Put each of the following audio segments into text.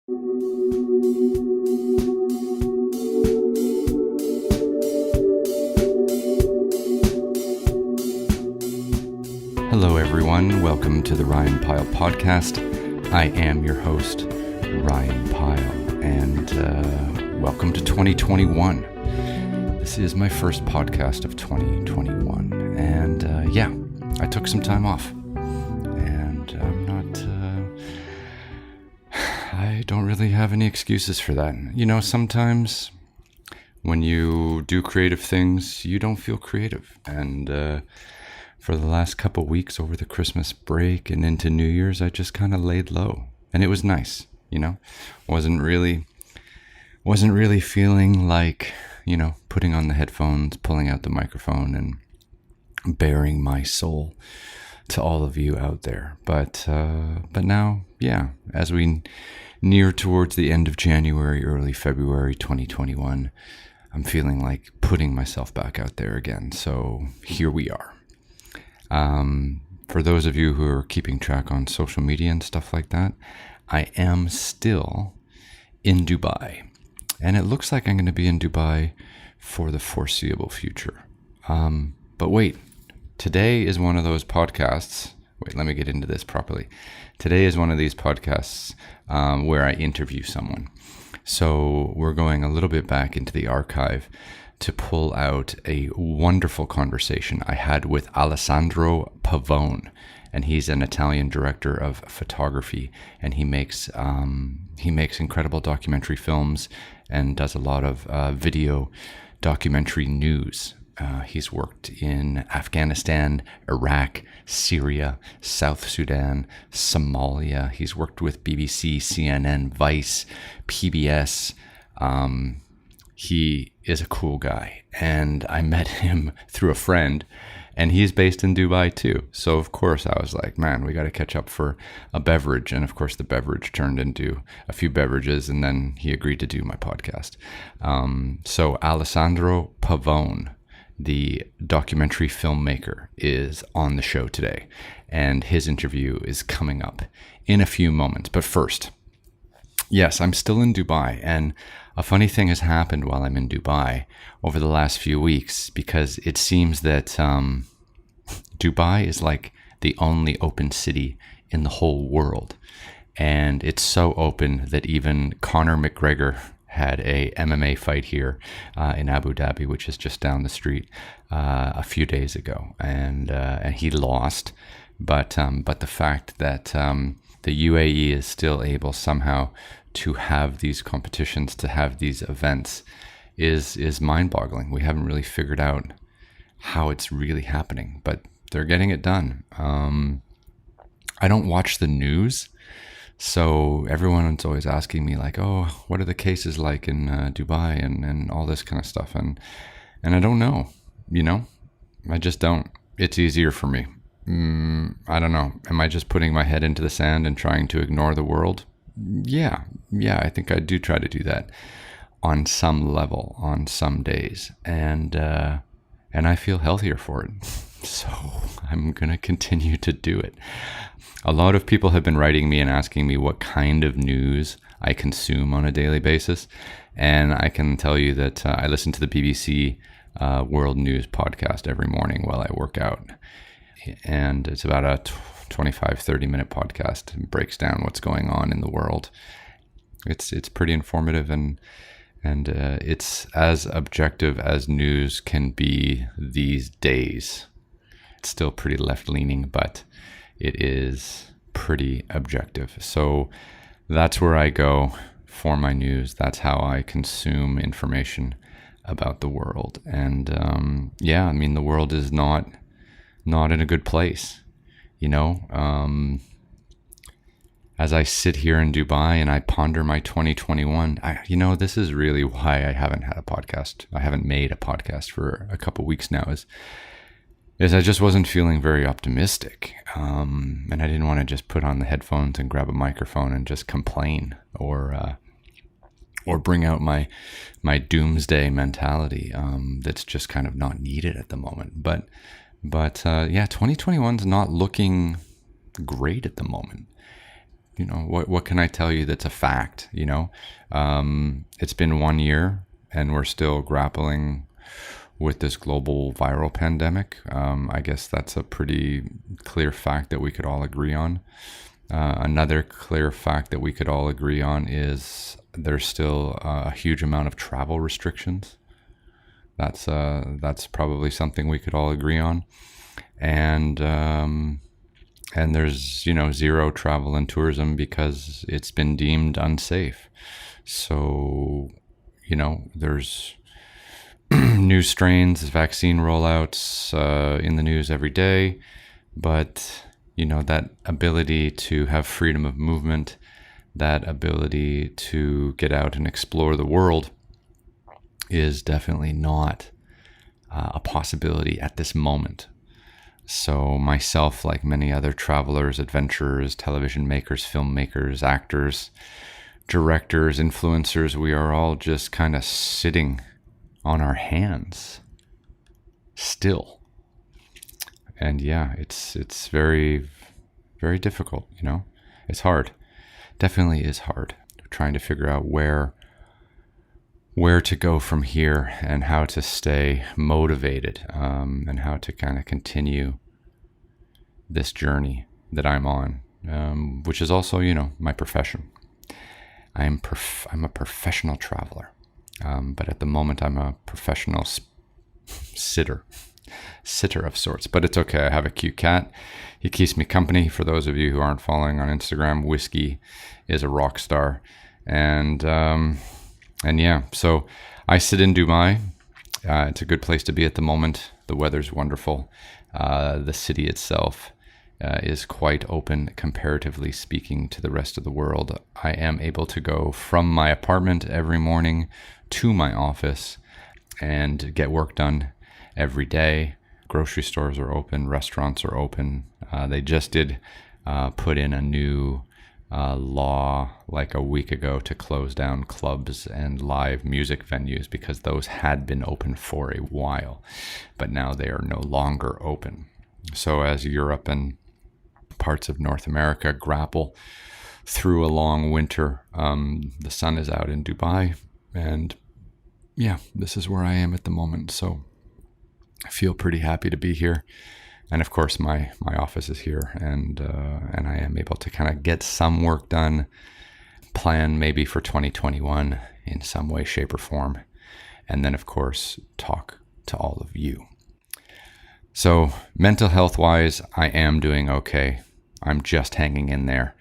Hello everyone, welcome to the Ryan Pyle podcast. I am your host, Ryan Pyle, and welcome to 2021. This is my first podcast of 2021, and I took some time off, and I don't really have any excuses for that. You know, sometimes when you do creative things, you don't feel creative, and for the last couple weeks over the Christmas break and into New Year's, I just kind of laid low, and it was nice, you know. Wasn't really feeling like, you know, putting on the headphones, pulling out the microphone, and baring my soul to all of you out there. But now, yeah, as we near towards the end of January, early February 2021, I'm feeling like putting myself back out there again. So here we are. For those of you who are keeping track on social media and stuff like that, I am still in Dubai, and it looks like I'm going to be in Dubai for the foreseeable future. But wait, today is one of those podcasts. Wait, let me get into this properly. Today is one of these podcasts where I interview someone. So we're going a little bit back into the archive to pull out a wonderful conversation I had with Alessandro Pavone, and he's an Italian director of photography, and he makes incredible documentary films and does a lot of video documentary news. He's worked in Afghanistan, Iraq, Syria, South Sudan, Somalia. He's worked with BBC, CNN, Vice, PBS. He is a cool guy, and I met him through a friend, and he's based in Dubai too. So of course I was like, man, we got to catch up for a beverage. And of course the beverage turned into a few beverages, and then he agreed to do my podcast. So Alessandro Pavone, the documentary filmmaker, is on the show today, and his interview is coming up in a few moments. But first, yes, I'm still in Dubai, and a funny thing has happened while I'm in Dubai over the last few weeks, because it seems that Dubai is like the only open city in the whole world. And it's so open that even Conor McGregor had a MMA fight here in Abu Dhabi, which is just down the street, a few days ago. And he lost. But the fact that the UAE is still able somehow to have these competitions, to have these events, is mind-boggling. We haven't really figured out how it's really happening, but they're getting it done. I don't watch the news, so everyone's always asking me like, oh, what are the cases like in Dubai and all this kind of stuff, and I don't know, you know, I just don't. It's easier for me. I don't know. Am I just putting my head into the sand and trying to ignore the world? Yeah, I think I do try to do that on some level, on some days, and I feel healthier for it. So I'm gonna continue to do it. A lot of people have been writing me and asking me what kind of news I consume on a daily basis, and I can tell you that I listen to the BBC World News podcast every morning while I work out, and it's about a 25-30 minute podcast. It breaks down what's going on in the world. It's pretty informative, and it's as objective as news can be these days. It's still pretty left-leaning, but it is pretty objective. So that's where I go for my news. That's how I consume information about the world. And I mean, the world is not in a good place. You know, as I sit here in Dubai and I ponder my 2021, this is really why I haven't had a podcast. I haven't made a podcast for a couple weeks now, is I just wasn't feeling very optimistic. And I didn't want to just put on the headphones and grab a microphone and just complain or bring out my doomsday mentality that's just kind of not needed at the moment. But 2021's not looking great at the moment. what can I tell you that's a fact? It's been 1 year and we're still grappling with this global viral pandemic. I guess that's a pretty clear fact that we could all agree on. Another clear fact that we could all agree on is there's still a huge amount of travel restrictions. That's probably something we could all agree on. And there's, zero travel and tourism because it's been deemed unsafe. So, there's new strains, vaccine rollouts in the news every day. But, that ability to have freedom of movement, that ability to get out and explore the world is definitely not a possibility at this moment. So myself, like many other travelers, adventurers, television makers, filmmakers, actors, directors, influencers, we are all just kind of sitting on our hands still. And yeah, it's very, very difficult, It's hard. Definitely is hard. Trying to figure out where to go from here and how to stay motivated, and how to kind of continue this journey that I'm on, which is also, my profession. I'm a professional traveler, but at the moment I'm a professional sitter of sorts. But it's okay. I have a cute cat. He keeps me company. For those of you who aren't following on Instagram, Whiskey is a rock star, and yeah, so I sit in Dubai. It's a good place to be at the moment. The weather's wonderful. The city itself is quite open, comparatively speaking, to the rest of the world. I am able to go from my apartment every morning to my office and get work done every day. Grocery stores are open. Restaurants are open. They just did put in a new law like a week ago to close down clubs and live music venues because those had been open for a while, but now they are no longer open. So as Europe and parts of North America grapple through a long winter, the sun is out in Dubai, and yeah, this is where I am at the moment. So I feel pretty happy to be here. And of course, my office is here, and I am able to kind of get some work done, plan maybe for 2021 in some way, shape, or form, and then of course talk to all of you. So mental health wise, I am doing okay. I'm just hanging in there,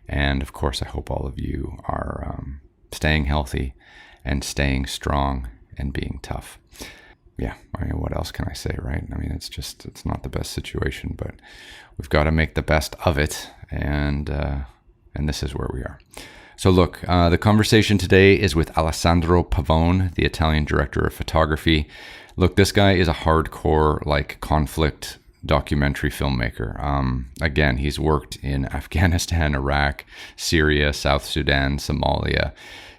and of course, I hope all of you are staying healthy and staying strong and being tough. Yeah, I mean, what else can I say, right? I mean, it's not the best situation, but we've got to make the best of it, and this is where we are. So look, the conversation today is with Alessandro Pavone, the Italian director of photography. Look, this guy is a hardcore, conflict documentary filmmaker. Again, he's worked in Afghanistan, Iraq, Syria, South Sudan, Somalia.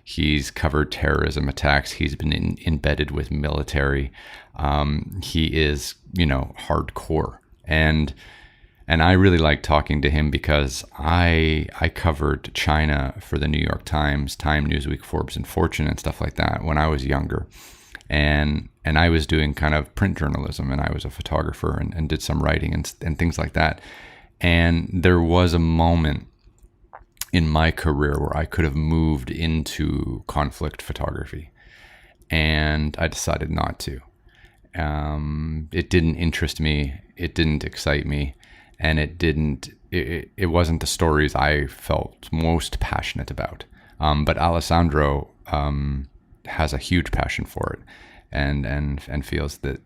He's covered terrorism attacks. He's been embedded with military. He is, hardcore. And I really like talking to him because I covered China for the New York Times, Time, Newsweek, Forbes, and Fortune and stuff like that when I was younger. And I was doing kind of print journalism, and I was a photographer and did some writing and things like that. And there was a moment in my career where I could have moved into conflict photography, and I decided not to. It didn't interest me. It didn't excite me, and it wasn't the stories I felt most passionate about. But Alessandro has a huge passion for it, and feels that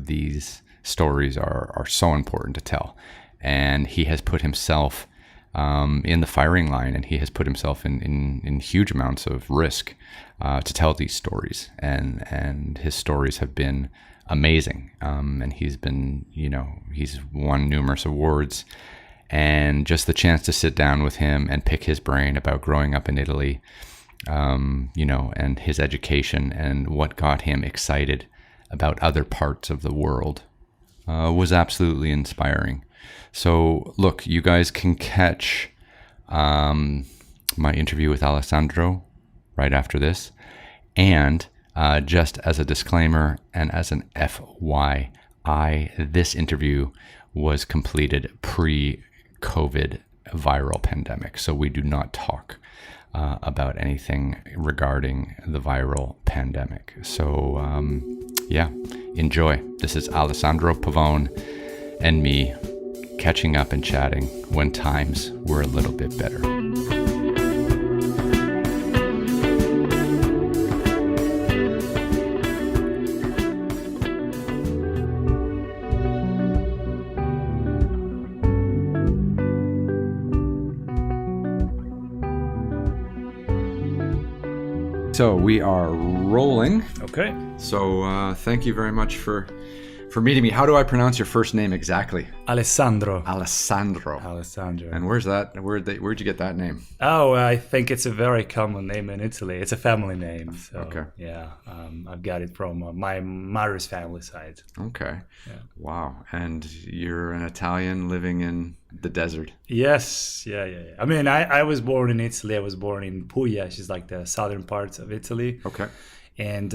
these stories are so important to tell, and he has put himself in the firing line, and he has put himself in huge amounts of risk to tell these stories, and his stories have been amazing, and he's won numerous awards, and just the chance to sit down with him and pick his brain about growing up in Italy, and his education and what got him excited about other parts of the world was absolutely inspiring. So look, you guys can catch my interview with Alessandro right after this. And just as a disclaimer and as an FYI, this interview was completed pre-COVID viral pandemic. So we do not talk about anything regarding the viral pandemic. So enjoy. This is Alessandro Pavone and me catching up and chatting when times were a little bit better. So we are rolling. Okay. So thank you very much for meeting me. How do I pronounce your first name exactly? Alessandro. Alessandro. And where's that? Where'd you get that name? Oh, I think it's a very common name in Italy. It's a family name. So, okay. Yeah, I've got it from my mother's family side. Okay. Yeah. Wow. And you're an Italian living in the desert? Yes. Yeah. I mean, I was born in Italy. I was born in Puglia, which is like the southern part of Italy. Okay. And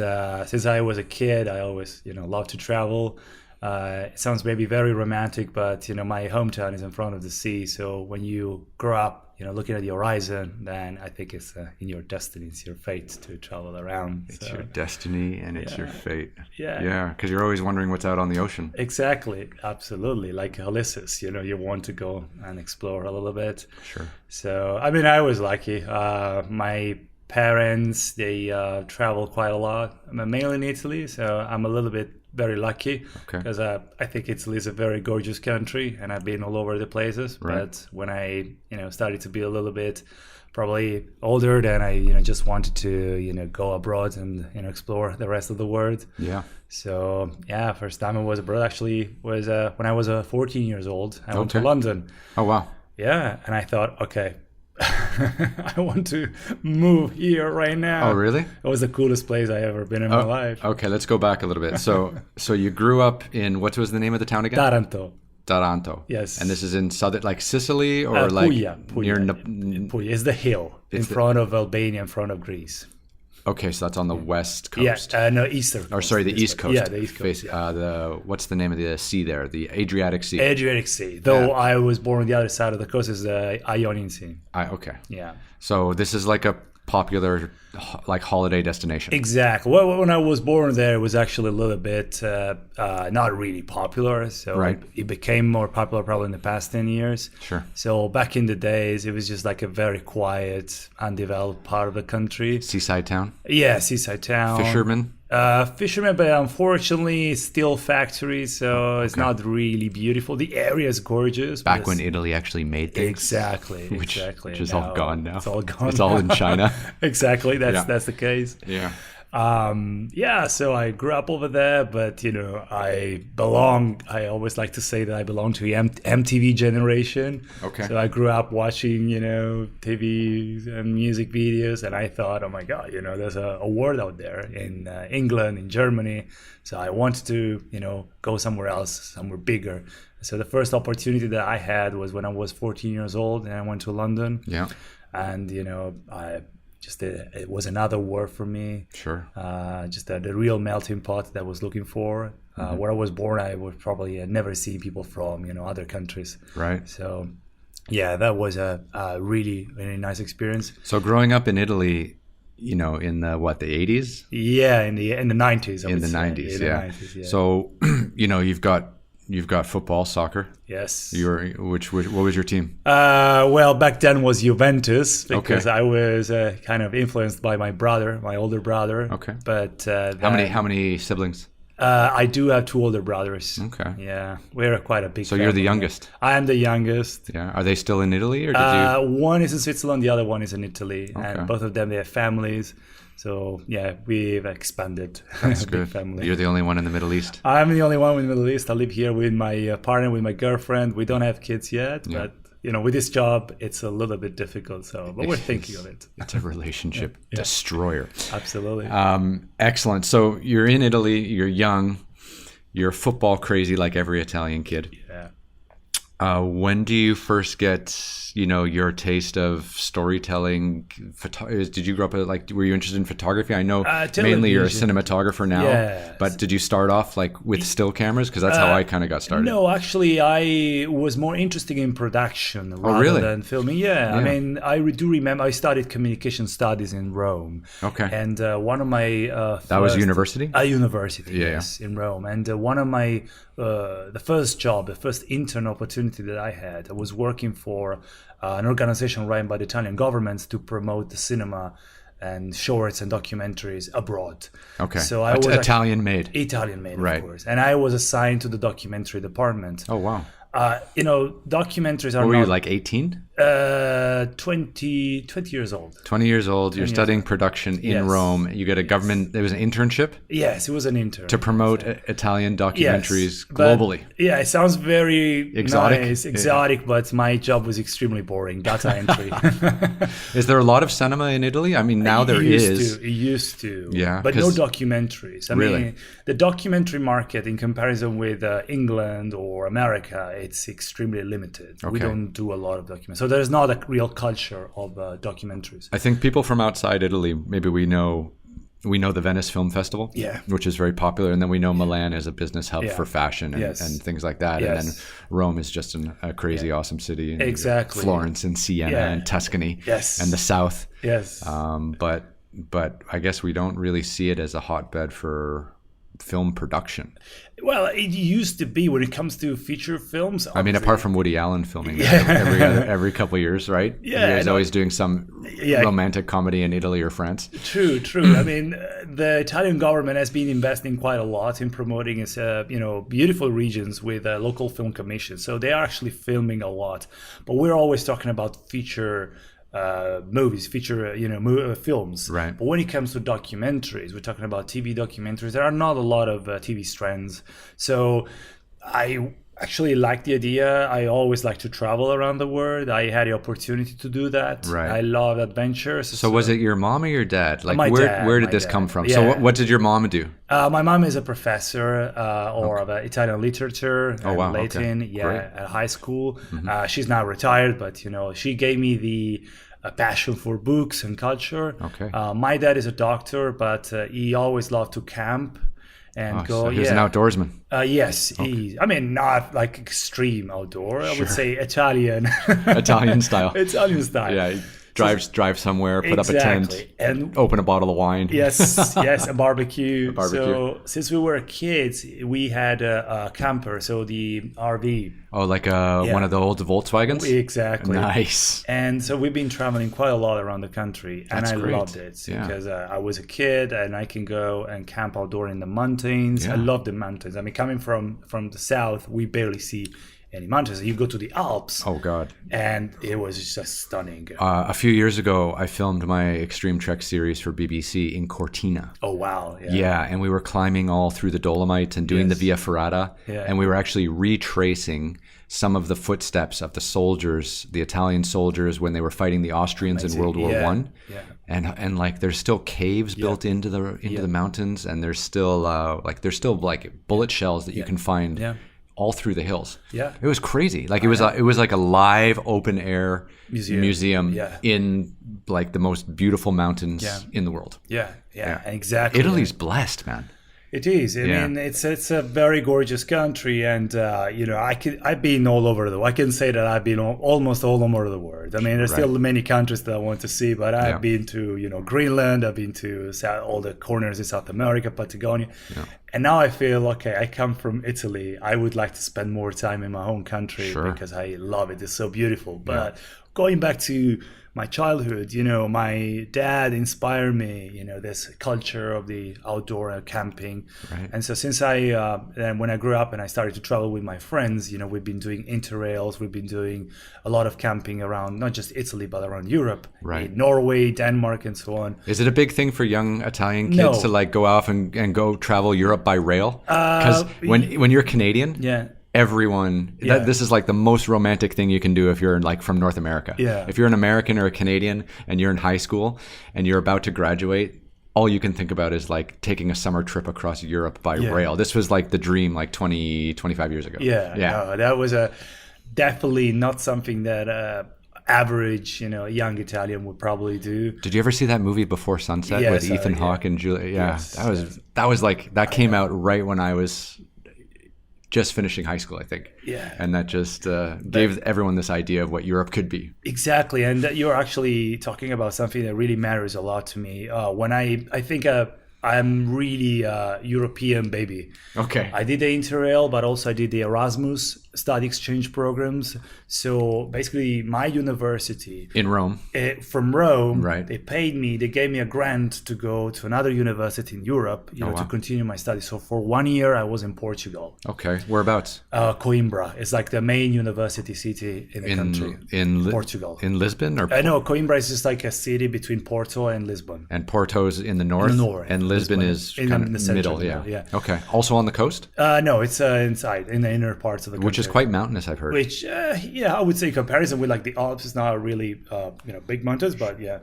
since I was a kid, I always, loved to travel. It sounds maybe very romantic, but, my hometown is in front of the sea. So when you grow up, looking at the horizon, then I think it's in your destiny, it's your fate to travel around. It's your destiny and it's your fate. Yeah. Yeah, because you're always wondering what's out on the ocean. Exactly. Absolutely. Like Ulysses, you want to go and explore a little bit. Sure. So, I mean, I was lucky. My parents, they travel quite a lot. I'm mainly in Italy, so I'm a little bit very lucky because I think Italy is a very gorgeous country and I've been all over the places. Right. But when I started to be a little bit probably older, then I just wanted to go abroad and explore the rest of the world. Yeah. So first time I was abroad actually was when I was 14 years old. I went to London. Oh wow. Yeah, and I thought, okay, I want to move here right now. Oh, really? It was the coolest place I ever been in my life. Okay, let's go back a little bit. So you grew up in, what was the name of the town again? Taranto. Yes. And this is in southern, like Sicily or Puglia. near Puglia is the hill in front of Albania, in front of Greece. Okay, so that's on the west coast. Yeah, no, eastern coast. Or sorry, the east coast. Yeah, the east coast. What's the name of the sea there? The Adriatic Sea. Adriatic Sea. Though I was born on the other side of the coast, is the Ionian Sea. Okay. Yeah. So this is like a popular like holiday destination. Exactly. Well, when I was born there, it was actually a little bit not really popular. So it became more popular probably in the past 10 years. Sure. So back in the days, it was just like a very quiet, undeveloped part of the country. Seaside town? Yeah, seaside town. Fishermen, but unfortunately, still factories, so it's not really beautiful. The area is gorgeous. Back when Italy actually made things. Exactly. Which is all gone now. It's all gone. It's all in China. Exactly. That's the case. Yeah. So I grew up over there, but I always like to say that I belong to the MTV generation. Okay. So I grew up watching, TV and music videos, and I thought, oh my God, there's a world out there in England, in Germany. So I wanted to, go somewhere else, somewhere bigger. So the first opportunity that I had was when I was 14 years old and I went to London. Yeah. And, it was another world for me. Sure. Just the real melting pot that I was looking for. Where I was born, I would probably never see people from, other countries. Right. So, that was a really, really nice experience. So growing up in Italy, in the 80s? Yeah, in the 90s. In the 90s, yeah. So, you've got football, soccer. Yes. What was your team? Well, back then was Juventus because I was kind of influenced by my older brother. Okay. But how many siblings? I do have two older brothers. Okay. Yeah, we're quite a big. So you're the youngest. I am the youngest. Yeah. Are they still in Italy, or did you? One is in Switzerland, the other one is in Italy, Okay. and both of them they have families. So we've expanded. That's good. Big family. You're the only one in the Middle East. I'm the only one in the Middle East. I live here with my partner, with my girlfriend. We don't have kids yet, but with this job, it's a little bit difficult. But we're thinking of it. It's a relationship destroyer. Absolutely. Excellent. So you're in Italy. You're young. You're football crazy, like every Italian kid. Yeah. When do you first get, your taste of storytelling? Did you grow up were you interested in photography? I know mainly you're a cinematographer now, Yes. but did you start off with still cameras? Because that's how I kind of got started. No, actually, I was more interested in production rather than filming. Yeah, I mean, I do remember I studied communication studies in Rome. Okay. And one of my that was university? University, yes, in Rome. And one of my the first intern opportunity that I had, I was working for an organization run by the Italian government to promote the cinema and shorts and documentaries abroad. Okay. So I was Italian made, right, of course. And I was assigned to the documentary department. Oh, wow. Documentaries are What were you, like 18? 20 years old. 20 years old. You're studying production in Rome. You get a government, it was an internship? Yes, it was an intern. To promote Italian documentaries globally. Yeah, it sounds very exotic. Exotic, but my job was extremely boring. Data entry. Is there a lot of cinema in Italy? I mean, now there is. It used to. Yeah. But no documentaries. I Really? mean, the documentary market in comparison with England or America, it's extremely limited. Okay. We don't do a lot of documentaries. So there's not a real culture of documentaries. I think people from outside Italy, maybe we know the Venice Film Festival, which is very popular, and then we know Milan as a business hub for fashion and things like that, and then Rome is just a crazy awesome city, and exactly. Florence and Siena and Tuscany, and the South, but I guess we don't really see it as a hotbed for film production. Well, it used to be when it comes to feature films. I mean, apart from Woody Allen filming every couple of years, right? Yeah, he's always doing some romantic comedy in Italy or France. True. I mean, the Italian government has been investing quite a lot in promoting its, beautiful regions with local film commissions. So they are actually filming a lot. But we're always talking about feature movies, films. Right. But when it comes to documentaries, we're talking about TV documentaries. There are not a lot of TV strands. So I actually like the idea. I always like to travel around the world. I had the opportunity to do that. Right. I love adventures. So was it your mom or your dad? Like, My dad, where did my this dad. come from? Yeah. So what did your mom do? My mom is a professor of Italian literature and Latin, at high school. Mm-hmm. She's now retired, but she gave me the passion for books and culture. Okay. My dad is a doctor, but he always loved to camp and go. So he was an outdoorsman. Yes, I mean, not like extreme outdoor. I would say Italian. Italian style. Italian style. Yeah. Drive somewhere, put up a tent, and open a bottle of wine. Yes, a barbecue. So since we were kids, we had a camper, so the RV. Oh, like one of the old Volkswagens? Exactly. Nice. And so we've been traveling quite a lot around the country, and I loved it because I was a kid and I can go and camp outdoor in the mountains. I love the mountains. I mean, coming from the south, we barely see any mountains. You go to the Alps. Oh God! And it was just stunning. A few years ago, I filmed my Extreme Trek series for BBC in Cortina. Oh wow! Yeah, and we were climbing all through the Dolomites and doing the Via Ferrata, and we were actually retracing some of the footsteps of the soldiers, the Italian soldiers, when they were fighting the Austrians in World War I. Yeah. And like there's still caves built into the mountains, and there's still bullet shells that you can find. Yeah. All through the hills. Yeah, it was crazy. Like it was like a live open air museum in like the most beautiful mountains in the world. Yeah, exactly. Italy's blessed, man. It is. I mean, it's a very gorgeous country, and I've been all over I can say that I've been almost all over the world. I mean, there's still many countries that I want to see, but I've been to Greenland. I've been to all the corners in South America, Patagonia, and now I feel I come from Italy. I would like to spend more time in my home country because I love it. It's so beautiful. But going back to my childhood, my dad inspired me, this culture of the outdoor camping. Right. And so since when I grew up and I started to travel with my friends, we've been doing interrails, we've been doing a lot of camping around, not just Italy, but around Europe, in Norway, Denmark, and so on. Is it a big thing for young Italian kids to like go off and go travel Europe by rail? Because when you're Canadian, everyone this is like the most romantic thing you can do if you're like from North America. If you're an American or a Canadian and you're in high school and you're about to graduate, all you can think about is like taking a summer trip across Europe by rail. This was like the dream like 25 years ago. No, that was definitely not something that average, young Italian would probably do. Did you ever see that movie Before Sunset Yes, with Ethan yeah. Hawke and Julia? Yeah, Yes, that was like that came out right when I was just finishing high school, I think. Yeah. And that just gave everyone this idea of what Europe could be. Exactly, and you're actually talking about something that really matters a lot to me. When I think I'm really a European baby. Okay. I did the Interrail, but also I did the Erasmus study exchange programs. So basically, my university In Rome. From Rome, Right. they paid me. They gave me a grant to go to another university in Europe, to continue my studies. So for 1 year, I was in Portugal. Okay. Whereabouts? Coimbra. It's like the main university city in the country. Portugal. In Lisbon or No, Coimbra is just like a city between Porto and Lisbon. And Porto's in the north. In the north. And Lisbon is in kind the of center middle. of the Yeah. middle, yeah. Okay. Also on the coast, No, it's inside in the inner parts of the country. which is quite mountainous, I've heard. Which, I would say, in comparison with like the Alps, is not really, big mountains, but yeah.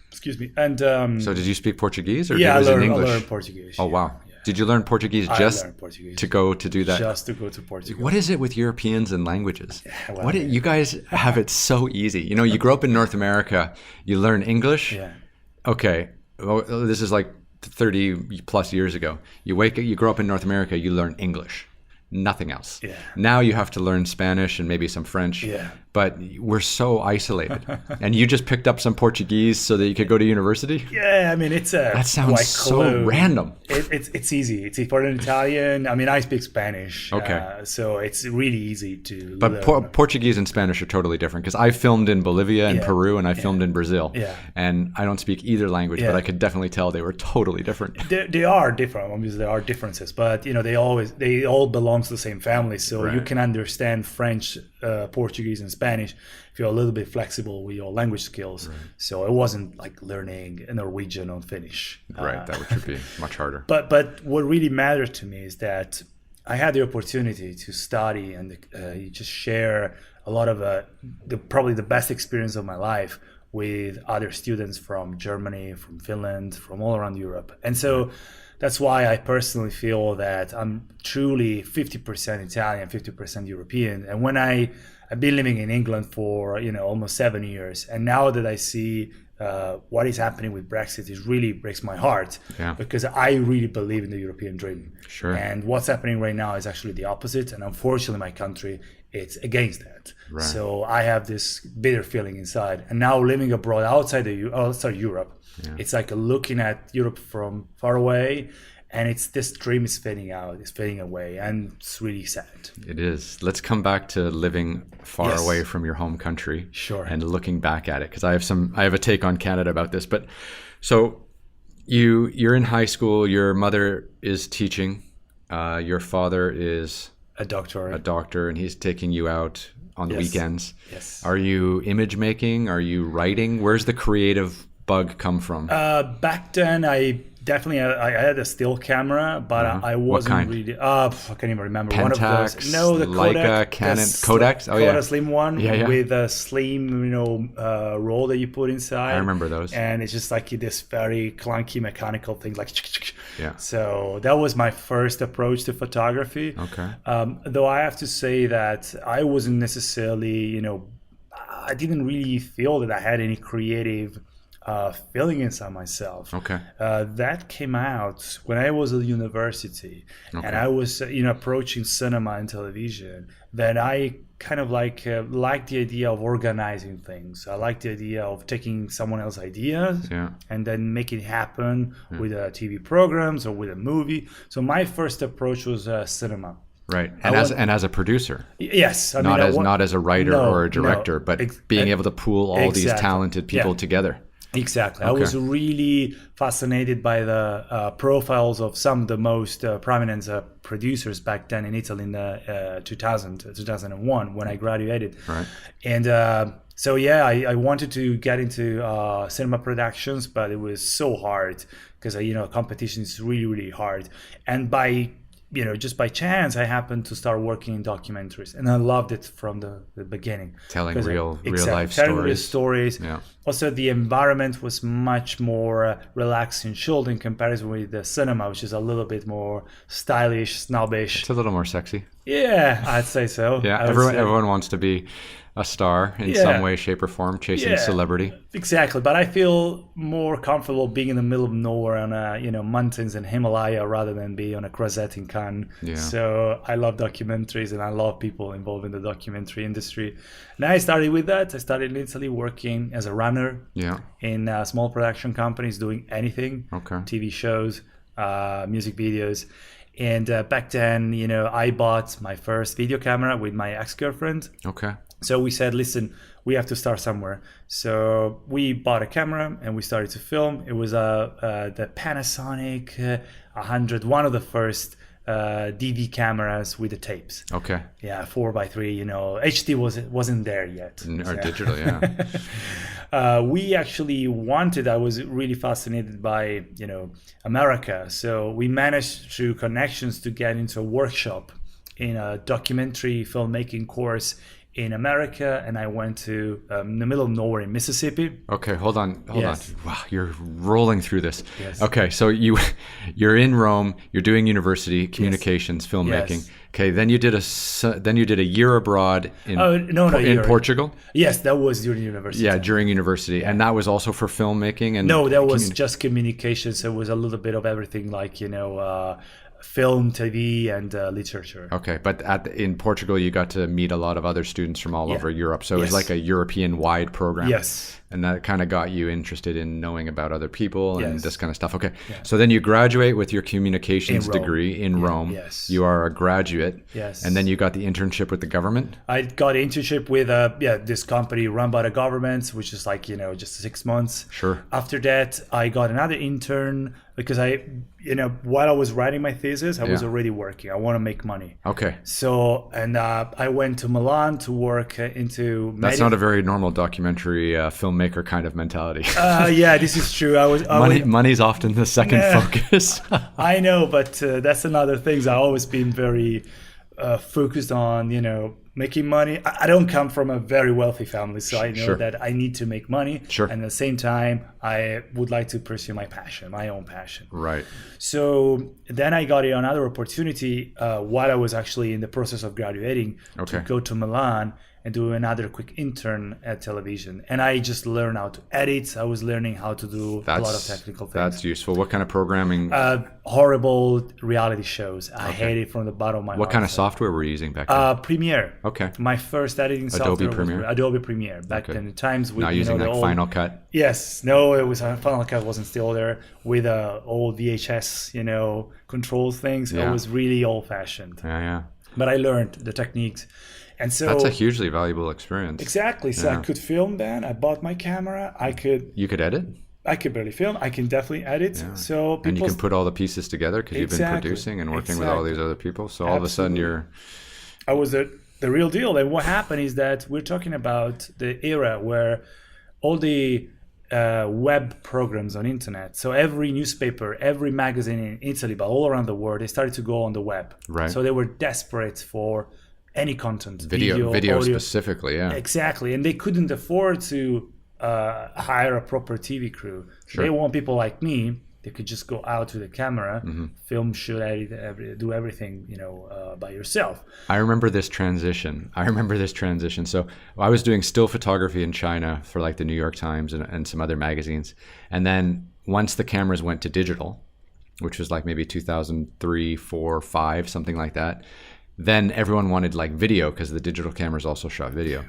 Excuse me. And So did you speak Portuguese or yeah, was it in I English? learned Portuguese. Oh wow! Did you learn Portuguese I just learned Portuguese. to go to do that? Just to go to Portugal. What is it with Europeans and languages? well, You guys have it so easy. You grow up in North America, you learn English. Yeah. Okay, well, this is like 30 plus years ago. You grow up in North America, you learn English. Nothing else. Yeah. Now you have to learn Spanish and maybe some French. Yeah. But we're so isolated. And you just picked up some Portuguese so that you could go to university? Yeah, I mean, it's That sounds quite so close. random. It's easy. It's for an Italian. I mean, I speak Spanish. Okay. So it's really easy to But learn. Portuguese and Spanish are totally different because I filmed in Bolivia and Peru and I filmed in Brazil. Yeah. And I don't speak either language, but I could definitely tell they were totally different. They are different. Obviously, there are differences, but they all belong to the same family. So you can understand French, Portuguese, and Spanish if you're a little bit flexible with your language skills. Right. So it wasn't like learning Norwegian or Finnish. Right, that would be much harder. But what really mattered to me is that I had the opportunity to study and just share a lot of probably the best experience of my life with other students from Germany, from Finland, from all around Europe. And so that's why I personally feel that I'm truly 50% Italian, 50% European. And when I've been living in England for almost 7 years, and now that I see what is happening with Brexit, it really breaks my heart because I really believe in the European dream. Sure. And what's happening right now is actually the opposite. And unfortunately, my country, it's against that. Right. So I have this bitter feeling inside. And now living abroad outside Europe, it's like looking at Europe from far away. And this dream is fading out, it's fading away, and it's really sad. It is. Let's come back to living far away from your home country, and looking back at it, because I have a take on Canada about this. But so you're in high school. Your mother is teaching. Your father is a doctor, and he's taking you out on the weekends. Yes. Are you image making? Are you writing? Where's the creative bug come from? Back then, I had a still camera, but I wasn't really. I can't even remember. Pentax, one of those. No, the Leica, Kodak, Canon, Kodaks. Oh Kodak Slim one with a slim, roll that you put inside. I remember those. And it's just like this very clunky mechanical thing, like. Yeah. So that was my first approach to photography. Okay. Though I have to say that I wasn't necessarily, I didn't really feel that I had any creative feeling inside myself. Okay. That came out when I was at university, and I was approaching cinema and television. That I kind of liked the idea of organizing things. I liked the idea of taking someone else's ideas and then making it happen with TV programs or with a movie. So my first approach was cinema. Right, and as a producer. Yes, not as a writer or a director, but being able to pool all these talented people together. Exactly. I was really fascinated by the profiles of some of the most prominent producers back then in Italy in 2001 when I graduated. Right. And I wanted to get into cinema productions, but it was so hard because competition is really, really hard. And by just by chance, I happened to start working in documentaries, and I loved it from the beginning. Telling real life telling real stories. stories. Yeah. Also, the environment was much more relaxed and chilled in comparison with the cinema, which is a little bit more stylish, snobbish. It's a little more sexy. Yeah, I'd say so. Yeah, everyone wants to be a star in some way, shape, or form, chasing celebrity. Exactly, but I feel more comfortable being in the middle of nowhere on mountains in Himalaya rather than be on a croisette in Cannes. Yeah. So I love documentaries and I love people involved in the documentary industry. And I started with that. I started in Italy working as a runner in small production companies, doing anything, TV shows, music videos. And back then, I bought my first video camera with my ex-girlfriend. Okay. So we said, listen, we have to start somewhere. So we bought a camera and we started to film. It was the Panasonic 100, one of the first DV cameras with the tapes. Okay. Yeah, 4x3. HD wasn't there yet. Or digital, yeah. We actually I was really fascinated by America. So we managed through connections to get into a workshop in a documentary filmmaking course in America, and I went to the middle of nowhere in Mississippi. Okay, hold on. Wow, you're rolling through this. Yes. Okay, so you're in Rome. You're doing university communications, filmmaking. Yes. Okay, then you did a year abroad in Portugal. Yes, that was during university. Yeah, during university, and that was also for filmmaking. And no, that was just communications. So it was a little bit of everything, like film, TV, and literature. Okay, but in Portugal, you got to meet a lot of other students from all over Europe. So it was like a European-wide program. Yes. And that kind of got you interested in knowing about other people and this kind of stuff. Okay, Yeah. So then you graduate with your communications degree in Rome. Yes. You are a graduate. Yes. And then you got the internship with the government? I got an internship with this company run by the government, which is like, just 6 months. Sure. After that, I got another intern because while I was writing my thesis, I was already working. I want to make money. Okay. So, and I went to Milan to work into... That's not a very normal documentary filmmaker kind of mentality. Yeah, this is true. Money's often the second focus. I know, but that's another thing. I've always been very focused on, making money. I don't come from a very wealthy family, so I know that I need to make money. Sure. And at the same time, I would like to pursue my own passion. Right. So then I got another opportunity while I was actually in the process of graduating to go to Milan and do another quick intern at television. And I just learned how to edit. I was learning how to do a lot of technical things. That's useful. What kind of programming? Horrible reality shows. I hate it from the bottom of my heart. What kind of software were you using back then? Premiere. Okay. My first editing software Premiere? was Adobe Premiere. Back then, the times with not using like Final Cut? Yes. No, it was Final Cut wasn't still there with old VHS, controls things. Yeah. It was really old fashioned. Yeah. But I learned the techniques. And so that's a hugely valuable experience. Exactly. So I could film then. I bought my camera. You could edit? I could barely film. I can definitely edit. Yeah. So and you can put all the pieces together because you've been producing and working with all these other people. So all of a sudden I was the real deal. And what happened is that we're talking about the era where all the web programs on internet. So every newspaper, every magazine in Italy, but all around the world, they started to go on the web. Right. So they were desperate for any content, video audio. specifically, yeah. Exactly. And they couldn't afford to hire a proper TV crew. Sure. They want people like me. They could just go out with a camera, film, shoot, edit, do everything, by yourself. I remember this transition. So I was doing still photography in China for like the New York Times and some other magazines. And then once the cameras went to digital, which was like maybe 2003, 4, 5, something like that, then everyone wanted like video because the digital cameras also shot video.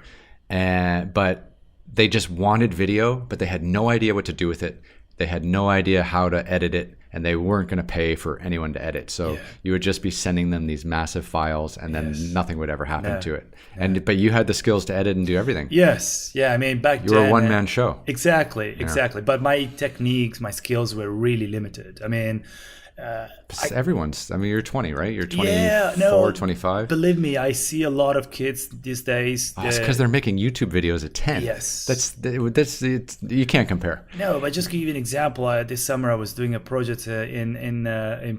But they just wanted video, but they had no idea what to do with it. They had no idea how to edit it, and they weren't going to pay for anyone to edit. So you would just be sending them these massive files, and then nothing would ever happen to it. But you had the skills to edit and do everything. Yes. Yeah. I mean, back then... You were a one-man show. Exactly. But my techniques, my skills were really limited. I mean... Everyone's, I mean, you're 20, right? You're 24, Yeah, no, 25. believe me, I see a lot of kids these days. It's because they're making YouTube videos at 10. Yes. You can't compare. No, but just to give you an example, this summer I was doing a project in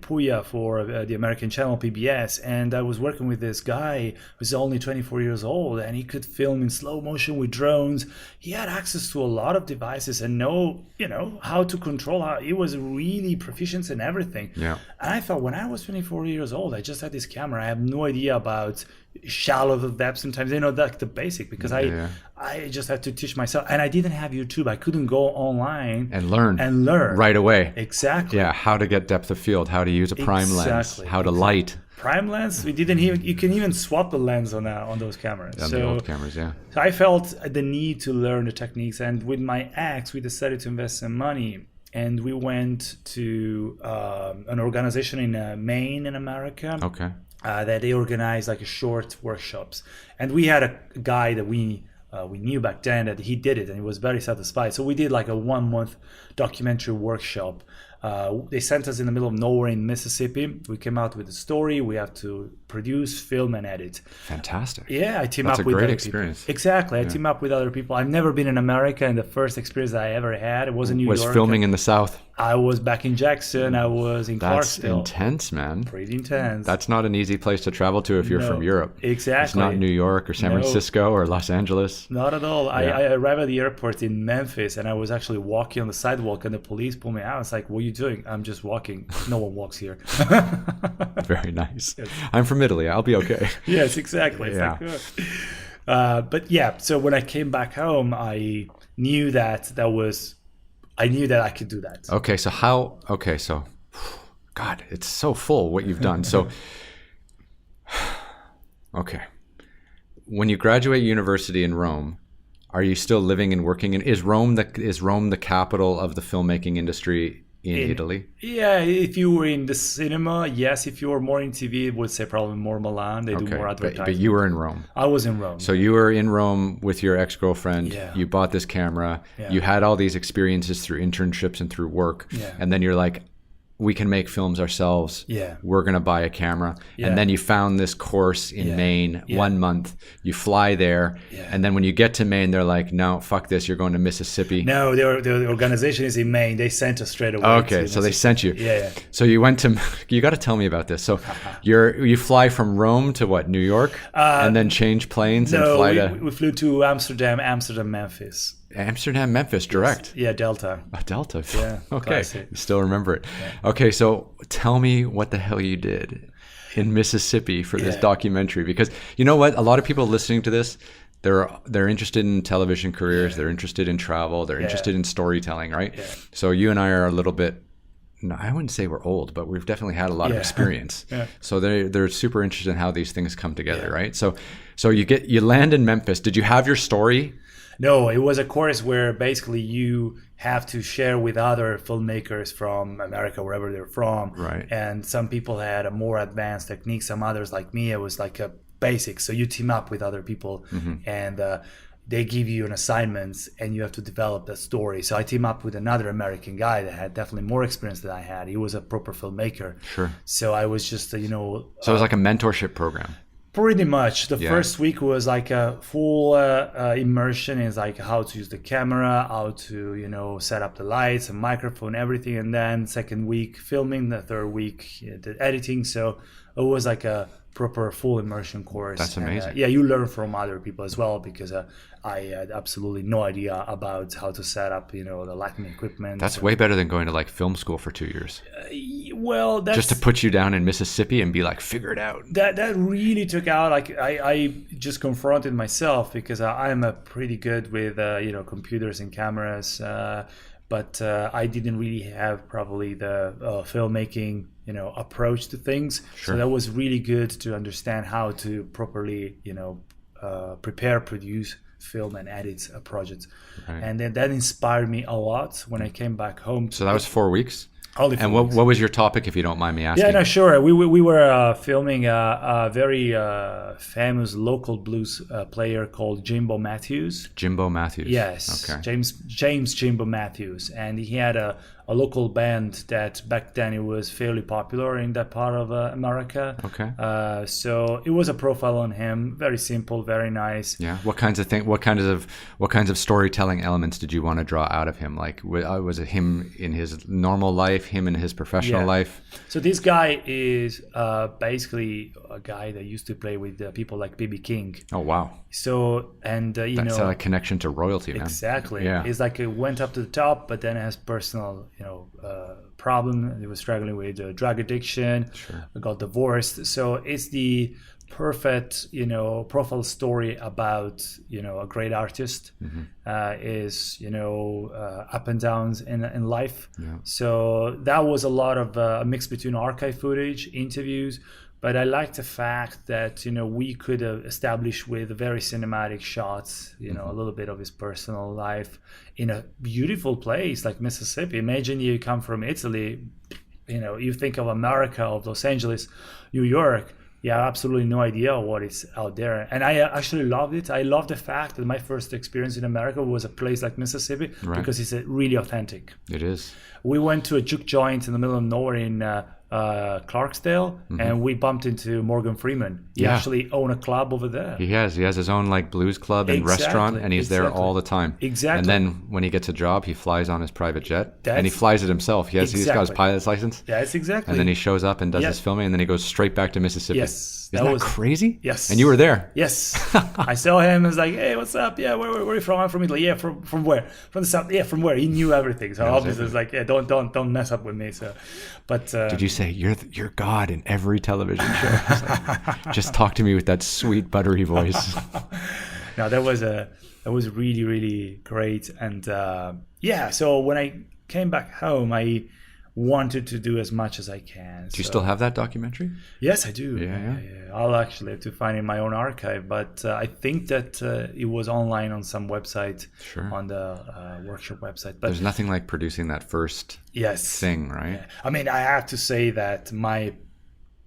Puya for the American channel PBS, and I was working with this guy who's only 24 years old, and he could film in slow motion with drones. He had access to a lot of devices and how to control. He was really proficient in everything. Yeah. And I thought, when I was 24 years old, I just had this camera. I have no idea about shallow depth sometimes, that's the basic, because I just had to teach myself, and I didn't have YouTube. I couldn't go online and learn right away. Exactly. Yeah, how to get depth of field, how to use a prime lens, how to light. Prime lens, you can even swap the lens on those cameras. On the old cameras, yeah. So I felt the need to learn the techniques, and with my ex, we decided to invest some money. And we went to an organization in Maine in America. Okay. That they organized like short workshops, and we had a guy that we knew back then that he did it, and he was very satisfied. So we did like a 1 month documentary workshop. They sent us in the middle of nowhere in Mississippi. We came out with a story. We have to produce, film, and edit. Fantastic. Yeah, I team up with great other experience. people. Exactly. I team up with other people. I've never been in America, and the first experience that I ever had, it was in New York. Was filming in the South. I was back in Jackson. I was in Clarksville. That's intense, man. Pretty intense. That's not an easy place to travel to if you're from Europe. Exactly. It's not New York or San Francisco or Los Angeles. Not at all. Yeah. I arrived at the airport in Memphis, and I was actually walking on the sidewalk, and the police pulled me out. I was like, "What are you doing?" "I'm just walking. No one walks here." Very nice. Yes. I'm from Italy. I'll be okay. Yes, exactly. It's but yeah, so when I came back home, I knew that I could do that. Okay, so God, it's so full what you've done. So, okay. When you graduate university in Rome, are you still living and working is Rome the capital of the filmmaking industry in Italy? Yeah, if you were in the cinema, yes. If you were more in TV, I would say probably more Milan. They do more advertising. But you were in Rome. I was in Rome. So you were in Rome with your ex-girlfriend. Yeah. You bought this camera. Yeah. You had all these experiences through internships and through work. Yeah. And then you're like, we can make films ourselves. Yeah. We're going to buy a camera. Yeah. And then you found this course in Maine, 1 month. You fly there. Yeah. And then when you get to Maine, they're like, no, fuck this. You're going to Mississippi. No, the organization is in Maine. They sent us straight away. Okay. So they sent you. Yeah. So you went to, you got to tell me about this. So you fly from Rome to what, New York? And then change planes and fly to? We flew to Amsterdam, Memphis. Amsterdam, Memphis, direct. Yes. Yeah, Delta. A Delta. Yeah. Okay. Classic. You still remember it. Yeah. Okay, so tell me what the hell you did in Mississippi for this documentary, because you know what? A lot of people listening to this, they're interested in television careers, they're interested in travel, they're interested in storytelling, right? Yeah. So you and I are a little bit, no, I wouldn't say we're old, but we've definitely had a lot of experience. So they're super interested in how these things come together, right? So you land in Memphis. Did you have your story? No, it was a course where basically you have to share with other filmmakers from America, wherever they're from. Right. And some people had a more advanced technique. Some others, like me, it was like a basic. So you team up with other people, and they give you an assignment, and you have to develop that story. So I team up with another American guy that had definitely more experience than I had. He was a proper filmmaker. Sure. So I was just, So it was like a mentorship program. Pretty much. The first week was like a full immersion in like how to use the camera, how to, set up the lights and microphone, everything. And then second week filming, the third week the editing. So it was like a proper full immersion course. That's amazing. And, you learn from other people as well, because I had absolutely no idea about how to set up, the lighting equipment. That's way better than going to like film school for 2 years. Well, that's just to put you down in Mississippi and be like, figure it out. That really took out. Like I just confronted myself, because I'm a pretty good with computers and cameras, but I didn't really have probably the filmmaking approach to things. Sure. So that was really good to understand how to properly prepare, produce, film, and edit a project. Right. And then that inspired me a lot when I came back home. So that was 4 weeks? Only 4 weeks. What was your topic, if you don't mind me asking? Yeah, no, sure. We were filming a very famous local blues player called Jimbo Matthews. Jimbo Matthews. Yes. Okay. James Jimbo Matthews. And he had a a local band that back then it was fairly popular in that part of America. Okay. So it was a profile on him, very simple, very nice. Yeah. What kinds of storytelling elements did you want to draw out of him? Like, was it him in his normal life, him in his professional life? So this guy is basically a guy that used to play with people like B.B. King. Oh wow. So and That's a connection to royalty, man. Exactly. Yeah. It's like it went up to the top, but then it has personal, problem. He was struggling with drug addiction. Sure. Got divorced. So it's the perfect, profile story about, a great artist. Is up and downs in life. Yeah. So that was a lot of a mix between archive footage, interviews. But I like the fact that, we could establish with very cinematic shots, a little bit of his personal life in a beautiful place like Mississippi. Imagine you come from Italy, you think of America, of Los Angeles, New York. You have absolutely no idea what is out there. And I actually loved it. I love the fact that my first experience in America was a place like Mississippi because it's really authentic. It is. We went to a juke joint in the middle of nowhere in Clarksdale, and we bumped into Morgan Freeman. He actually owned a club over there. He has his own like blues club and restaurant, and he's there all the time. Exactly. And then when he gets a job, he flies on his private jet, and he flies it himself. He's got his pilot's license. That's exactly. And then he shows up and does his filming, and then he goes straight back to Mississippi. Yes. Isn't that crazy? Yes. And you were there. Yes. I saw him. I was like, hey, what's up? Yeah, where are you from? I'm from Italy. Yeah, from where? From the south. Yeah, from where? He knew everything. So obviously it's like, yeah, don't mess up with me. So, but did you say you're God in every television show? Like, just talk to me with that sweet buttery voice. No, that was really, really great. And so when I came back home, I wanted to do as much as I can. Do you still have that documentary? Yes, I do. Yeah. I'll actually have to find it in my own archive, but I think that it was online on some website, on the workshop website. But there's nothing like producing that first thing, right? Yeah. I mean, I have to say that my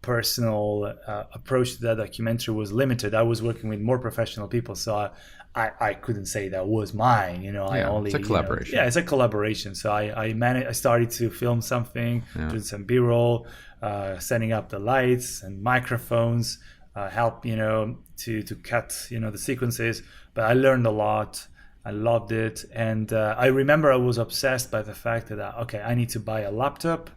personal approach to that documentary was limited. I was working with more professional people, so I couldn't say that was mine. It's a collaboration. It's a collaboration. So I started to film something, doing some B-roll, setting up the lights and microphones, help to cut the sequences. But I learned a lot. I loved it, and I remember I was obsessed by the fact that I need to buy a laptop.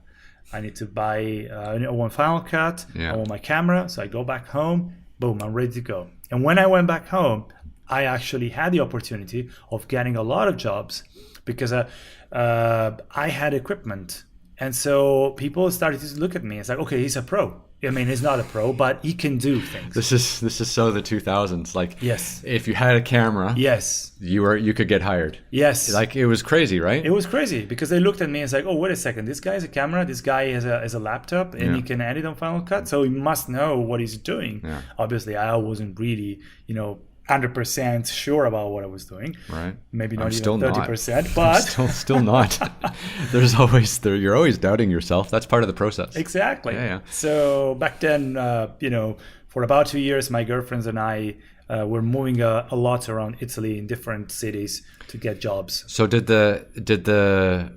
I need to buy one Final Cut. I want my camera. So I go back home. Boom, I'm ready to go. And when I went back home, I actually had the opportunity of getting a lot of jobs because I had equipment. And so people started to look at me. It's like, okay, he's a pro. I mean, he's not a pro, but he can do things. This is so the 2000s. Like, yes, if you had a camera, yes, you could get hired. Yes, like it was crazy, right? It was crazy because they looked at me and it's like, oh, wait a second, this guy has a camera, this guy has a laptop, and he can edit on Final Cut, so he must know what he's doing. Yeah. Obviously, I wasn't really, 100% sure about what I was doing. Right. Maybe not even 30%, but still not. You're always doubting yourself. That's part of the process. Exactly. Yeah. So back then, for about 2 years, my girlfriends and I were moving a lot around Italy in different cities to get jobs. So did the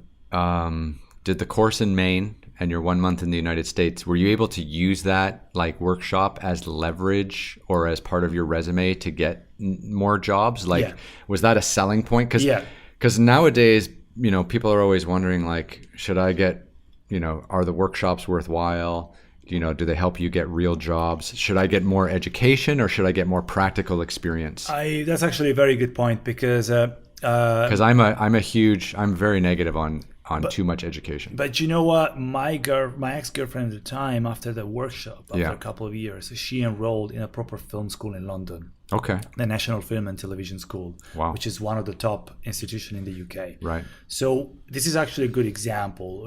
course in Maine and your 1 month in the United States, were you able to use that like workshop as leverage or as part of your resume to get more jobs? Like, was that a selling point? Because nowadays, people are always wondering, like, should I get, are the workshops worthwhile? Do they help you get real jobs? Should I get more education or should I get more practical experience? That's actually a very good point because I'm very negative on too much education. But you know what? My ex-girlfriend at the time, after the workshop, after a couple of years, she enrolled in a proper film school in London. Okay. The National Film and Television School, which is one of the top institutions in the UK. Right. So this is actually a good example.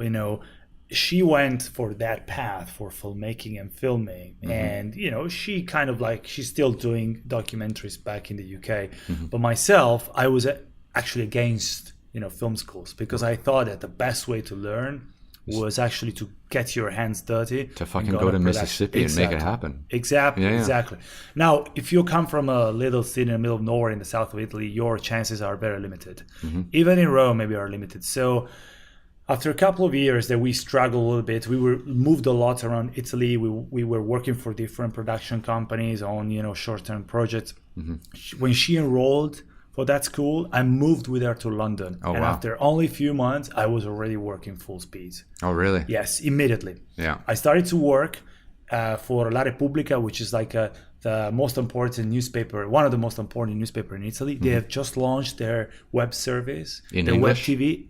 She went for that path for filmmaking and filming, and she kind of she's still doing documentaries back in the UK. But myself, I was actually against film schools because I thought that the best way to learn was actually to get your hands dirty, to fucking go to Mississippi and make it happen. Exactly. Now, if you come from a little city in the middle of nowhere in the south of Italy, your chances are very limited. Even in Rome, maybe are limited. So After a couple of years that we struggled a little bit, we were moved a lot around Italy. We were working for different production companies on, short-term projects. When she enrolled for that school, I moved with her to London. Oh, and wow. after only a few months, I was already working full speed. Oh, really? Yes, immediately. Yeah. I started to work for La Repubblica, which is like the most important newspaper, one of the most important newspaper in Italy. They have just launched their web service, In their English? web TV.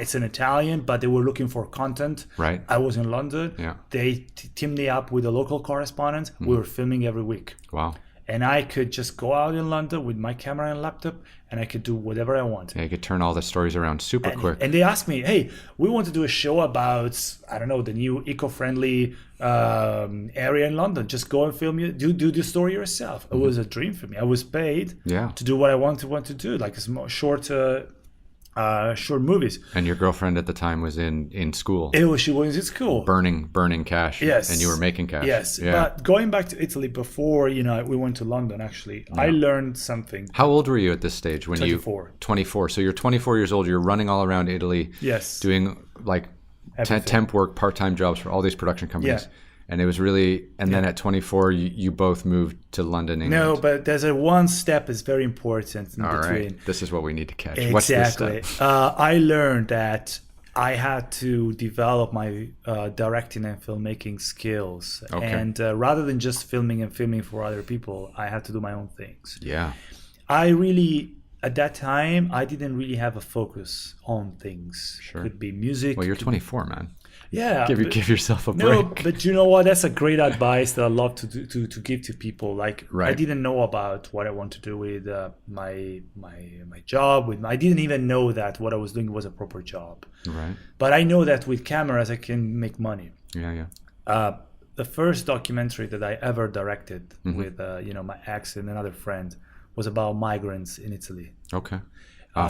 It's in Italian, but they were looking for content. Right. I was in London. Yeah. They teamed me up with a local correspondent. We were filming every week. Wow. And I could just go out in London with my camera and laptop, and I could do whatever I want. Yeah, you could turn all the stories around super quick. And they asked me, hey, we want to do a show about, I don't know, the new eco-friendly area in London. Just go and film it. Do the story yourself. It was a dream for me. I was paid to do what I want to do, like a small, short movies. And your girlfriend at the time was in school. She was in school. Burning cash. Yes. And you were making cash. Yes. Yeah. But going back to Italy before, we went to London, actually, I learned something. How old were you at this stage when 24. 24. So you're 24 years old. You're running all around Italy. Yes. Doing like temp work, part-time jobs for all these production companies. Yeah. And it was really, and then at 24, you both moved to London, England. No, but there's one step is very important in all between. Right. This is what we need to catch. Exactly. What's this step? I learned that I had to develop my directing and filmmaking skills. Okay. And rather than just filming for other people, I had to do my own things. Yeah. At that time, I didn't really have a focus on things. Sure. Could be music. Well, you're 24, man. Yeah. Give yourself a break. No, but you know what? That's a great advice that I love to give to people. Like, Right. I didn't know about what I want to do with my job. I didn't even know that what I was doing was a proper job. Right. But I know that with cameras, I can make money. Yeah. The first documentary that I ever directed with my ex and another friend was about migrants in Italy. Okay.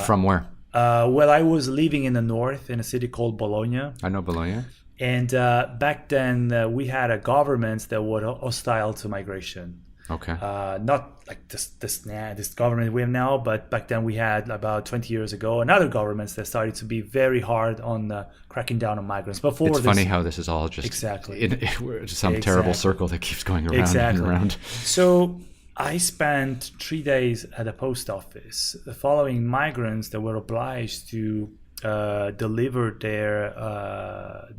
From where? Well, I was living in the north in a city called Bologna. I know Bologna. And back then, we had a government that was hostile to migration. Okay. Not like this government we have now, but back then we had about 20 years ago another governments that started to be very hard on cracking down on migrants. Before it's funny how this is all just some terrible circle that keeps going around and around. So I spent 3 days at a post office following migrants that were obliged to deliver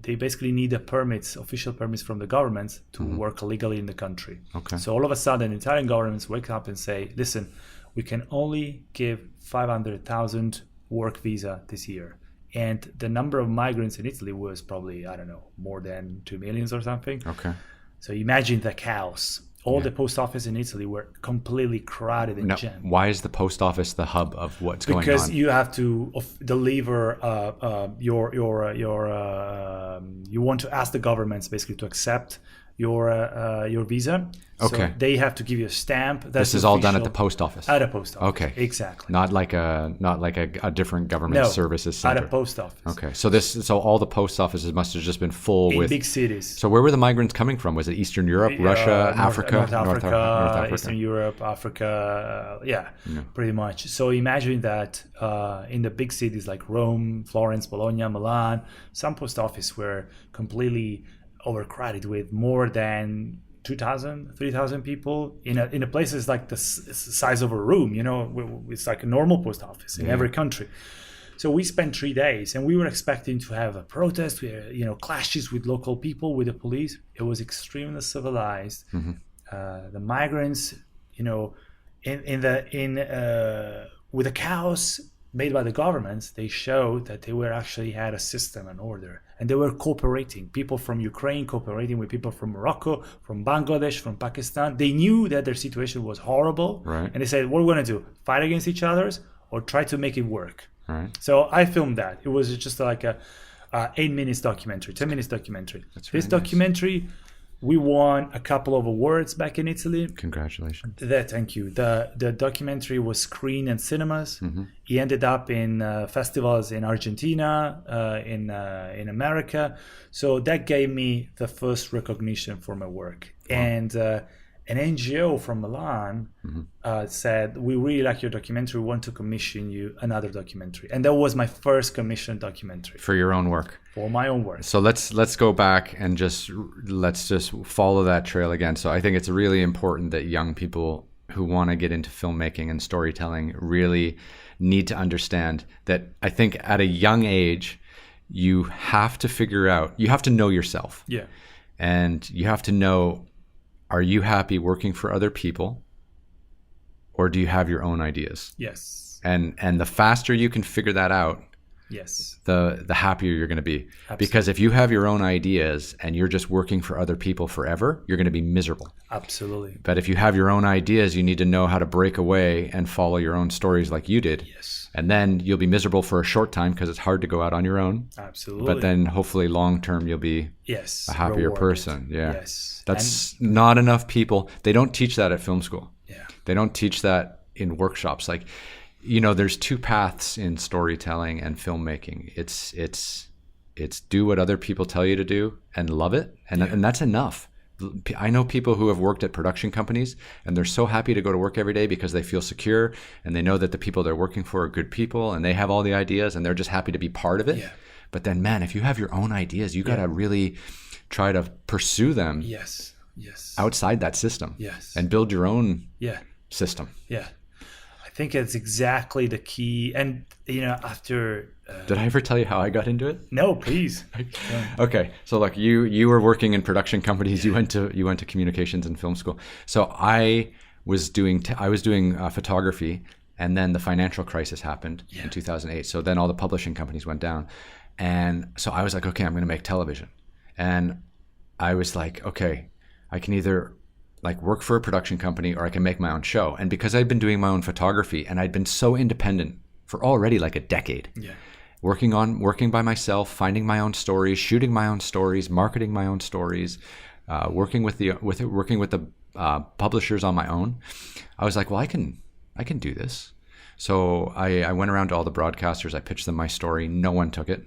they basically need official permits from the government to work legally in the country. Okay. So all of a sudden, Italian governments wake up and say, listen, we can only give 500,000 work visa this year. And the number of migrants in Italy was probably, I don't know, more than 2 million or something. Okay. So imagine the chaos. All the post office in Italy were completely crowded and jammed. Why is the post office the hub of what's going on? Because you have to deliver you want to ask the governments basically to accept your visa. Okay. So they have to give you a stamp. This is all done at the post office. At a post office. Okay. Exactly. Not like a different government services center. At a post office. Okay. So all the post offices must have just been full in with big cities. So where were the migrants coming from? Was it Eastern Europe, Russia, Africa, North Africa, Eastern Europe, Africa? Pretty much. So imagine that in the big cities like Rome, Florence, Bologna, Milan, some post offices were completely overcrowded with more than 2,000, 3,000 people in a place that's like the size of a room. It's like a normal post office in every country. So we spent 3 days, and we were expecting to have a protest, clashes with local people, with the police. It was extremely civilized. The migrants, with the chaos made by the governments, they showed that they were actually had a system and order, and they were cooperating. People from Ukraine cooperating with people from Morocco, from Bangladesh, from Pakistan. They knew that their situation was horrible, right. And they said, what are we going to do? Fight against each other or try to make it work? Right. So I filmed that. It was just like a 8 minutes documentary, 10 minutes documentary. This documentary, we won a couple of awards back in Italy. Congratulations. Thank you. The documentary was screened in cinemas. It ended up in festivals in Argentina, in America. So that gave me the first recognition for my work. Wow. an NGO from Milan said, we really like your documentary, we want to commission you another documentary. And that was my first commissioned documentary. For your own work. For my own work. So let's go back and let's just follow that trail again. So I think it's really important that young people who want to get into filmmaking and storytelling really need to understand that I think at a young age, you have to figure out, you have to know yourself. Yeah. And you have to know, are you happy working for other people, or do you have your own ideas? Yes. And the faster you can figure that out, yes, the happier you're going to be. Absolutely. Because if you have your own ideas and you're just working for other people forever, you're going to be miserable. Absolutely. But if you have your own ideas, you need to know how to break away and follow your own stories like you did. Yes. And then you'll be miserable for a short time because it's hard to go out on your own. Absolutely. But then hopefully long term you'll be a happier rewarded. person. Yeah. Yes. That's not enough people. They don't teach that at film school. Yeah. They don't teach that in workshops. Like, you know, there's two paths in storytelling and filmmaking. It's do what other people tell you to do and love it. And that's enough. I know people who have worked at production companies and they're so happy to go to work every day because they feel secure and they know that the people they're working for are good people and they have all the ideas and they're just happy to be part of it. Yeah. But then, man, if you have your own ideas, you got to really try to pursue them. Yes. Outside that system. Yes. And build your own system. Yeah. I think it's exactly the key. And, you know, after... Did I ever tell you how I got into it? No, please. Okay. So look, you were working in production companies. You went to communications and film school. So I was doing photography, and then the financial crisis happened in 2008. So then all the publishing companies went down. And so I was like, okay, I'm going to make television. And I was like, okay, I can either like work for a production company or I can make my own show. And because I'd been doing my own photography and I'd been so independent for already like a decade, working by myself, finding my own stories, shooting my own stories, marketing my own stories, working with the publishers on my own, I was like, well, I can do this. So I went around to all the broadcasters. I pitched them my story. No one took it.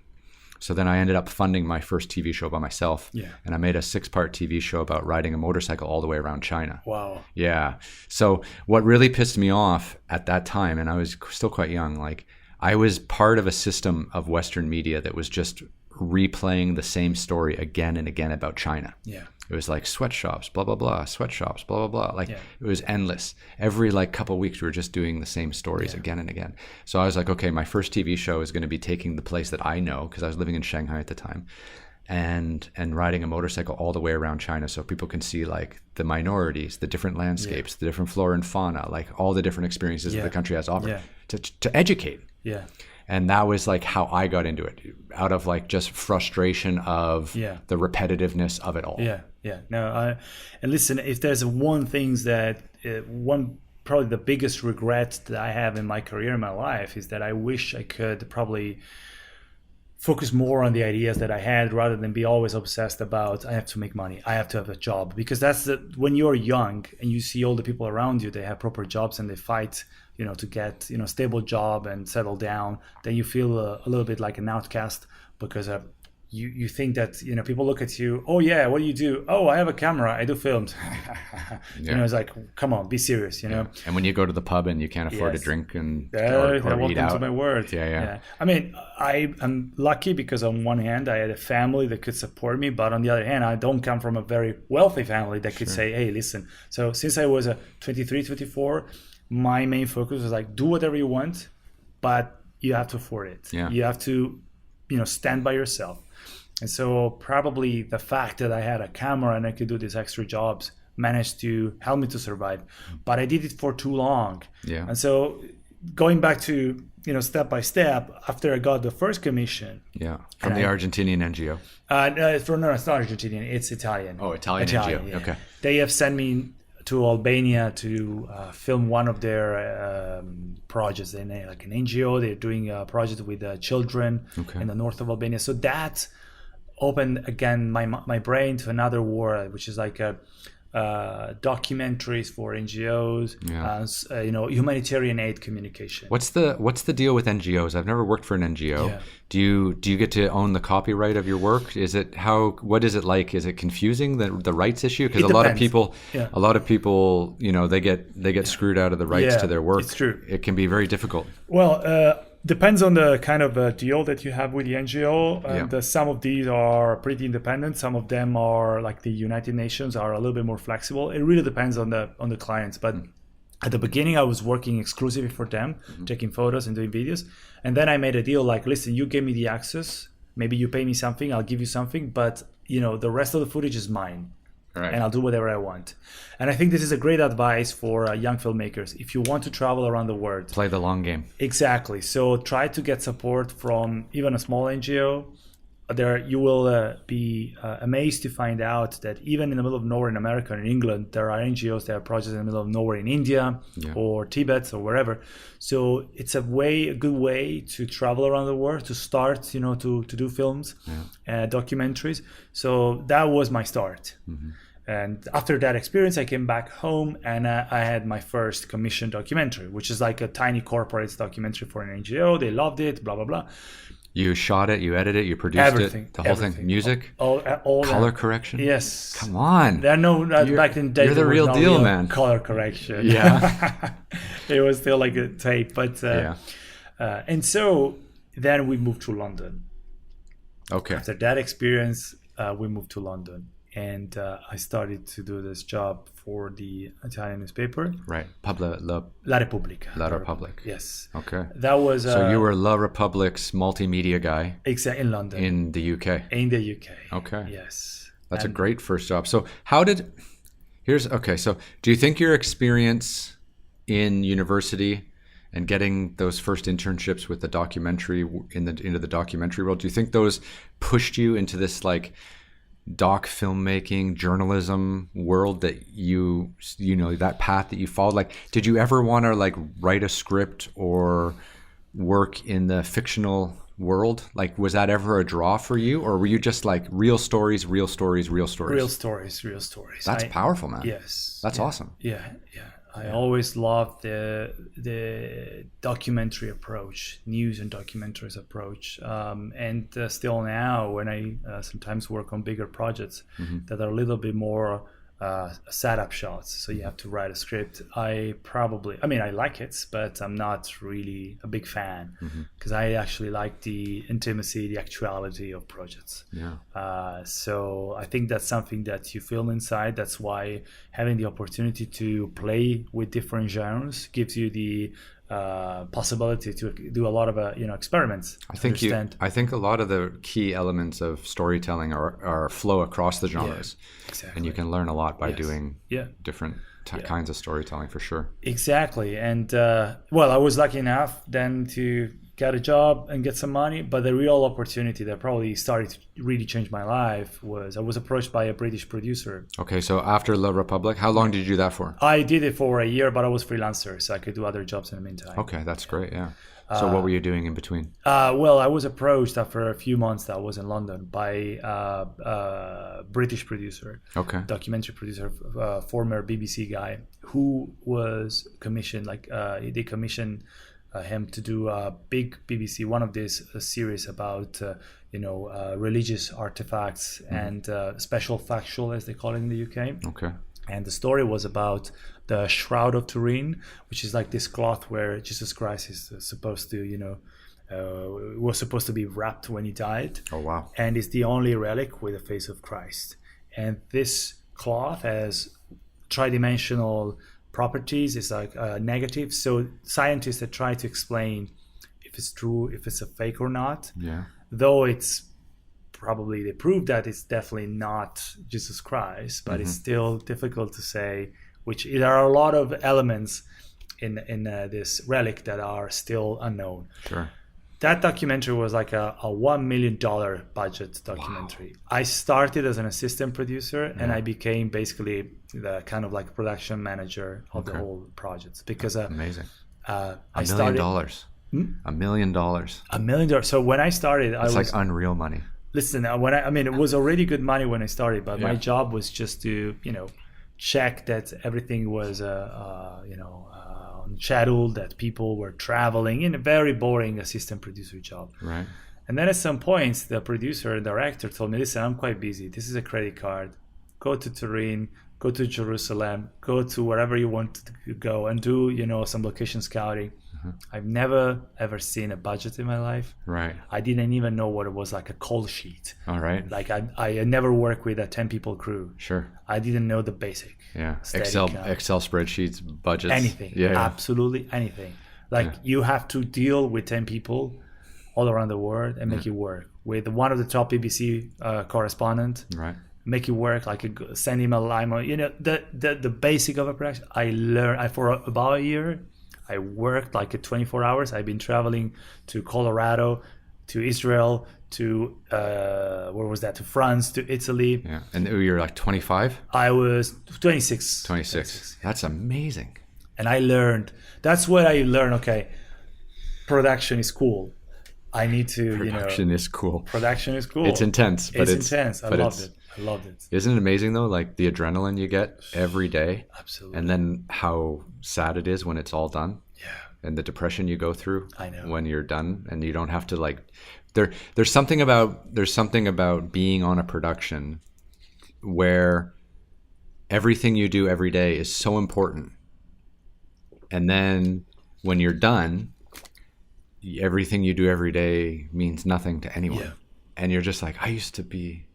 So then I ended up funding my first TV show by myself. Yeah. And I made a 6-part TV show about riding a motorcycle all the way around China. Wow. Yeah. So what really pissed me off at that time, and I was still quite young, like I was part of a system of Western media that was just replaying the same story again and again about China. Yeah. It was like sweatshops, blah, blah, blah, sweatshops, blah, blah, blah. Like it was endless. Every like couple of weeks, we were just doing the same stories again and again. So I was like, okay, my first TV show is going to be taking the place that I know, because I was living in Shanghai at the time, and riding a motorcycle all the way around China so people can see like the minorities, the different landscapes, the different flora and fauna, like all the different experiences that the country has to offer, to educate. Yeah. And that was like how I got into it, out of like just frustration of the repetitiveness of it all. No, and listen, if there's one thing that probably the biggest regret that I have in my career, in my life, is that I wish I could probably focus more on the ideas that I had rather than be always obsessed about I have to make money, I have to have a job. Because that's when you're young and you see all the people around you, they have proper jobs and they fight, to get, stable job and settle down, then you feel a little bit like an outcast because you think that, people look at you, oh yeah, what do you do? Oh, I have a camera, I do films. It's like, come on, be serious, And when you go to the pub and you can't afford to drink and or eat out. To my word. I mean, I'm lucky because on one hand, I had a family that could support me, but on the other hand, I don't come from a very wealthy family that could say, hey, listen. So since I was 23, 24, my main focus was like, do whatever you want, but you have to afford it. You have to, stand by yourself. And so probably the fact that I had a camera and I could do these extra jobs managed to help me to survive. But I did it for too long. Yeah. And so going back to, step by step, after I got the first commission. Yeah. From the Argentinian NGO. No, it's not Argentinian. It's Italian. Oh, Italian NGO. Yeah. Okay. They have sent me to Albania to film one of their projects. They're like an NGO. They're doing a project with children in the north of Albania. So that opened again my brain to another world, which is like documentaries for NGOs, Yeah. humanitarian aid communication. What's the deal with NGOs? I've never worked for an NGO. Yeah. Do you get to own the copyright of your work? What is it like? Is it confusing, the rights issue? Because It a lot of depends. people, they get screwed out of the rights to their work. It's true. It can be very difficult. Well, depends on the kind of deal that you have with the NGO. Some of these are pretty independent. Some of them are, like the United Nations, are a little bit more flexible. It really depends on the clients. But at the beginning, I was working exclusively for them, taking photos and doing videos. And then I made a deal like, listen, you give me the access. Maybe you pay me something. I'll give you something. But, the rest of the footage is mine. Right. And I'll do whatever I want. And I think this is a great advice for young filmmakers. If you want to travel around the world, Play the long game. exactly. So try to get support from even a small NGO. There, you will be amazed to find out that even in the middle of nowhere in America and in England, there are NGOs that have projects in the middle of nowhere in India or Tibet or wherever. So it's a good way to travel around the world, to start, to do films, documentaries. So that was my start. And after that experience, I came back home and I had my first commissioned documentary, which is like a tiny corporate documentary for an NGO. They loved it, blah, blah, blah. You shot it, you edited it, you produced Everything, it, the whole everything. thing, music, All color correction. Yes. Come on. There are back in the day, you're the there was real no deal, man. Color correction. Yeah. It was still like a tape, but and so then we moved to London. Okay. After that experience, we moved to London, and I started to do this job for the Italian newspaper. Right. La Repubblica. La Repubblica. Yes. Okay. That was. So you were La Republic's multimedia guy. Exactly, in London. In the UK. In the UK. Okay. Yes. That's a great first job. So so do you think your experience in university and getting those first internships with the documentary into the documentary world, do you think those pushed you into this like doc filmmaking journalism world that that path that you followed? Like, did you ever want to like write a script or work in the fictional world? Like, was that ever a draw for you, or were you just like real stories? Real stories. That's powerful, man. Yes. That's awesome. Yeah. I always loved the documentary approach, news and documentaries approach, and still now when I sometimes work on bigger projects that are a little bit more setup shots, so you have to write a script. I like it, but I'm not really a big fan because I actually like the intimacy, the actuality of projects. So I think that's something that you feel inside. That's why having the opportunity to play with different genres gives you the possibility to do a lot of experiments. I think a lot of the key elements of storytelling are flow across the genres, exactly. And you can learn a lot by doing different kinds of storytelling for sure. Exactly, and I was lucky enough then to get a job and get some money, but the real opportunity that probably started to really change my life was I was approached by a British producer. Okay, so after La Republic, how long did you do that for? I did it for a year, but I was freelancer, so I could do other jobs in the meantime. Okay, that's great, yeah. So what were you doing in between? I was approached after a few months that I was in London by a British producer, documentary producer, former BBC guy, who was commissioned, they commissioned him to do a big BBC, one of these series about religious artifacts and special factual, as they call it in the UK. Okay. And the story was about the Shroud of Turin, which is like this cloth where Jesus Christ is supposed to, was supposed to be wrapped when he died. Oh, wow. And it's the only relic with the face of Christ. And this cloth has tridimensional properties. It's like negative. So scientists that try to explain if it's true, if it's a fake or not. Yeah. Though it's probably they proved that it's definitely not Jesus Christ, but it's still difficult to say. There are a lot of elements in this relic that are still unknown. Sure. That documentary was like a $1 million budget documentary. Wow. I started as an assistant producer and I became basically the kind of like production manager of the whole project because amazing. $1 million. $1 million. $1 million. So when I started, it's like unreal money. Listen, it was already good money when I started, but my job was just to, check that everything was on schedule, that people were traveling, in a very boring assistant producer job. Right. And then at some point, the producer and director told me, listen, I'm quite busy. This is a credit card. Go to Turin, go to Jerusalem, go to wherever you want to go and do, some location scouting. I've never, ever seen a budget in my life. Right. I didn't even know what it was like a call sheet. All right. Like I never worked with a 10-people crew. Sure. I didn't know the basic. Yeah. Excel spreadsheets, budgets. Anything. Yeah. Absolutely anything. Like you have to deal with 10 people all around the world and make it work. With one of the top BBC correspondent. Right. Make it work, like send him a limo. The basic of a production. I learned for about a year. I worked like 24 hours. I've been traveling to Colorado, to Israel, to where was that? To France, to Italy. Yeah. And you're like 25? I was 26. 26. That's amazing. And I learned. That's what I learned. Okay, production is cool. I need to, Production is cool. Production is cool. It's intense, but it's intense. I loved it. Isn't it amazing though? Like the adrenaline you get every day. Absolutely. And then how sad it is when it's all done. Yeah. And the depression you go through. I know. When you're done and you don't have to there's something about being on a production where everything you do every day is so important. And then when you're done, everything you do every day means nothing to anyone. Yeah. And you're just like, I used to be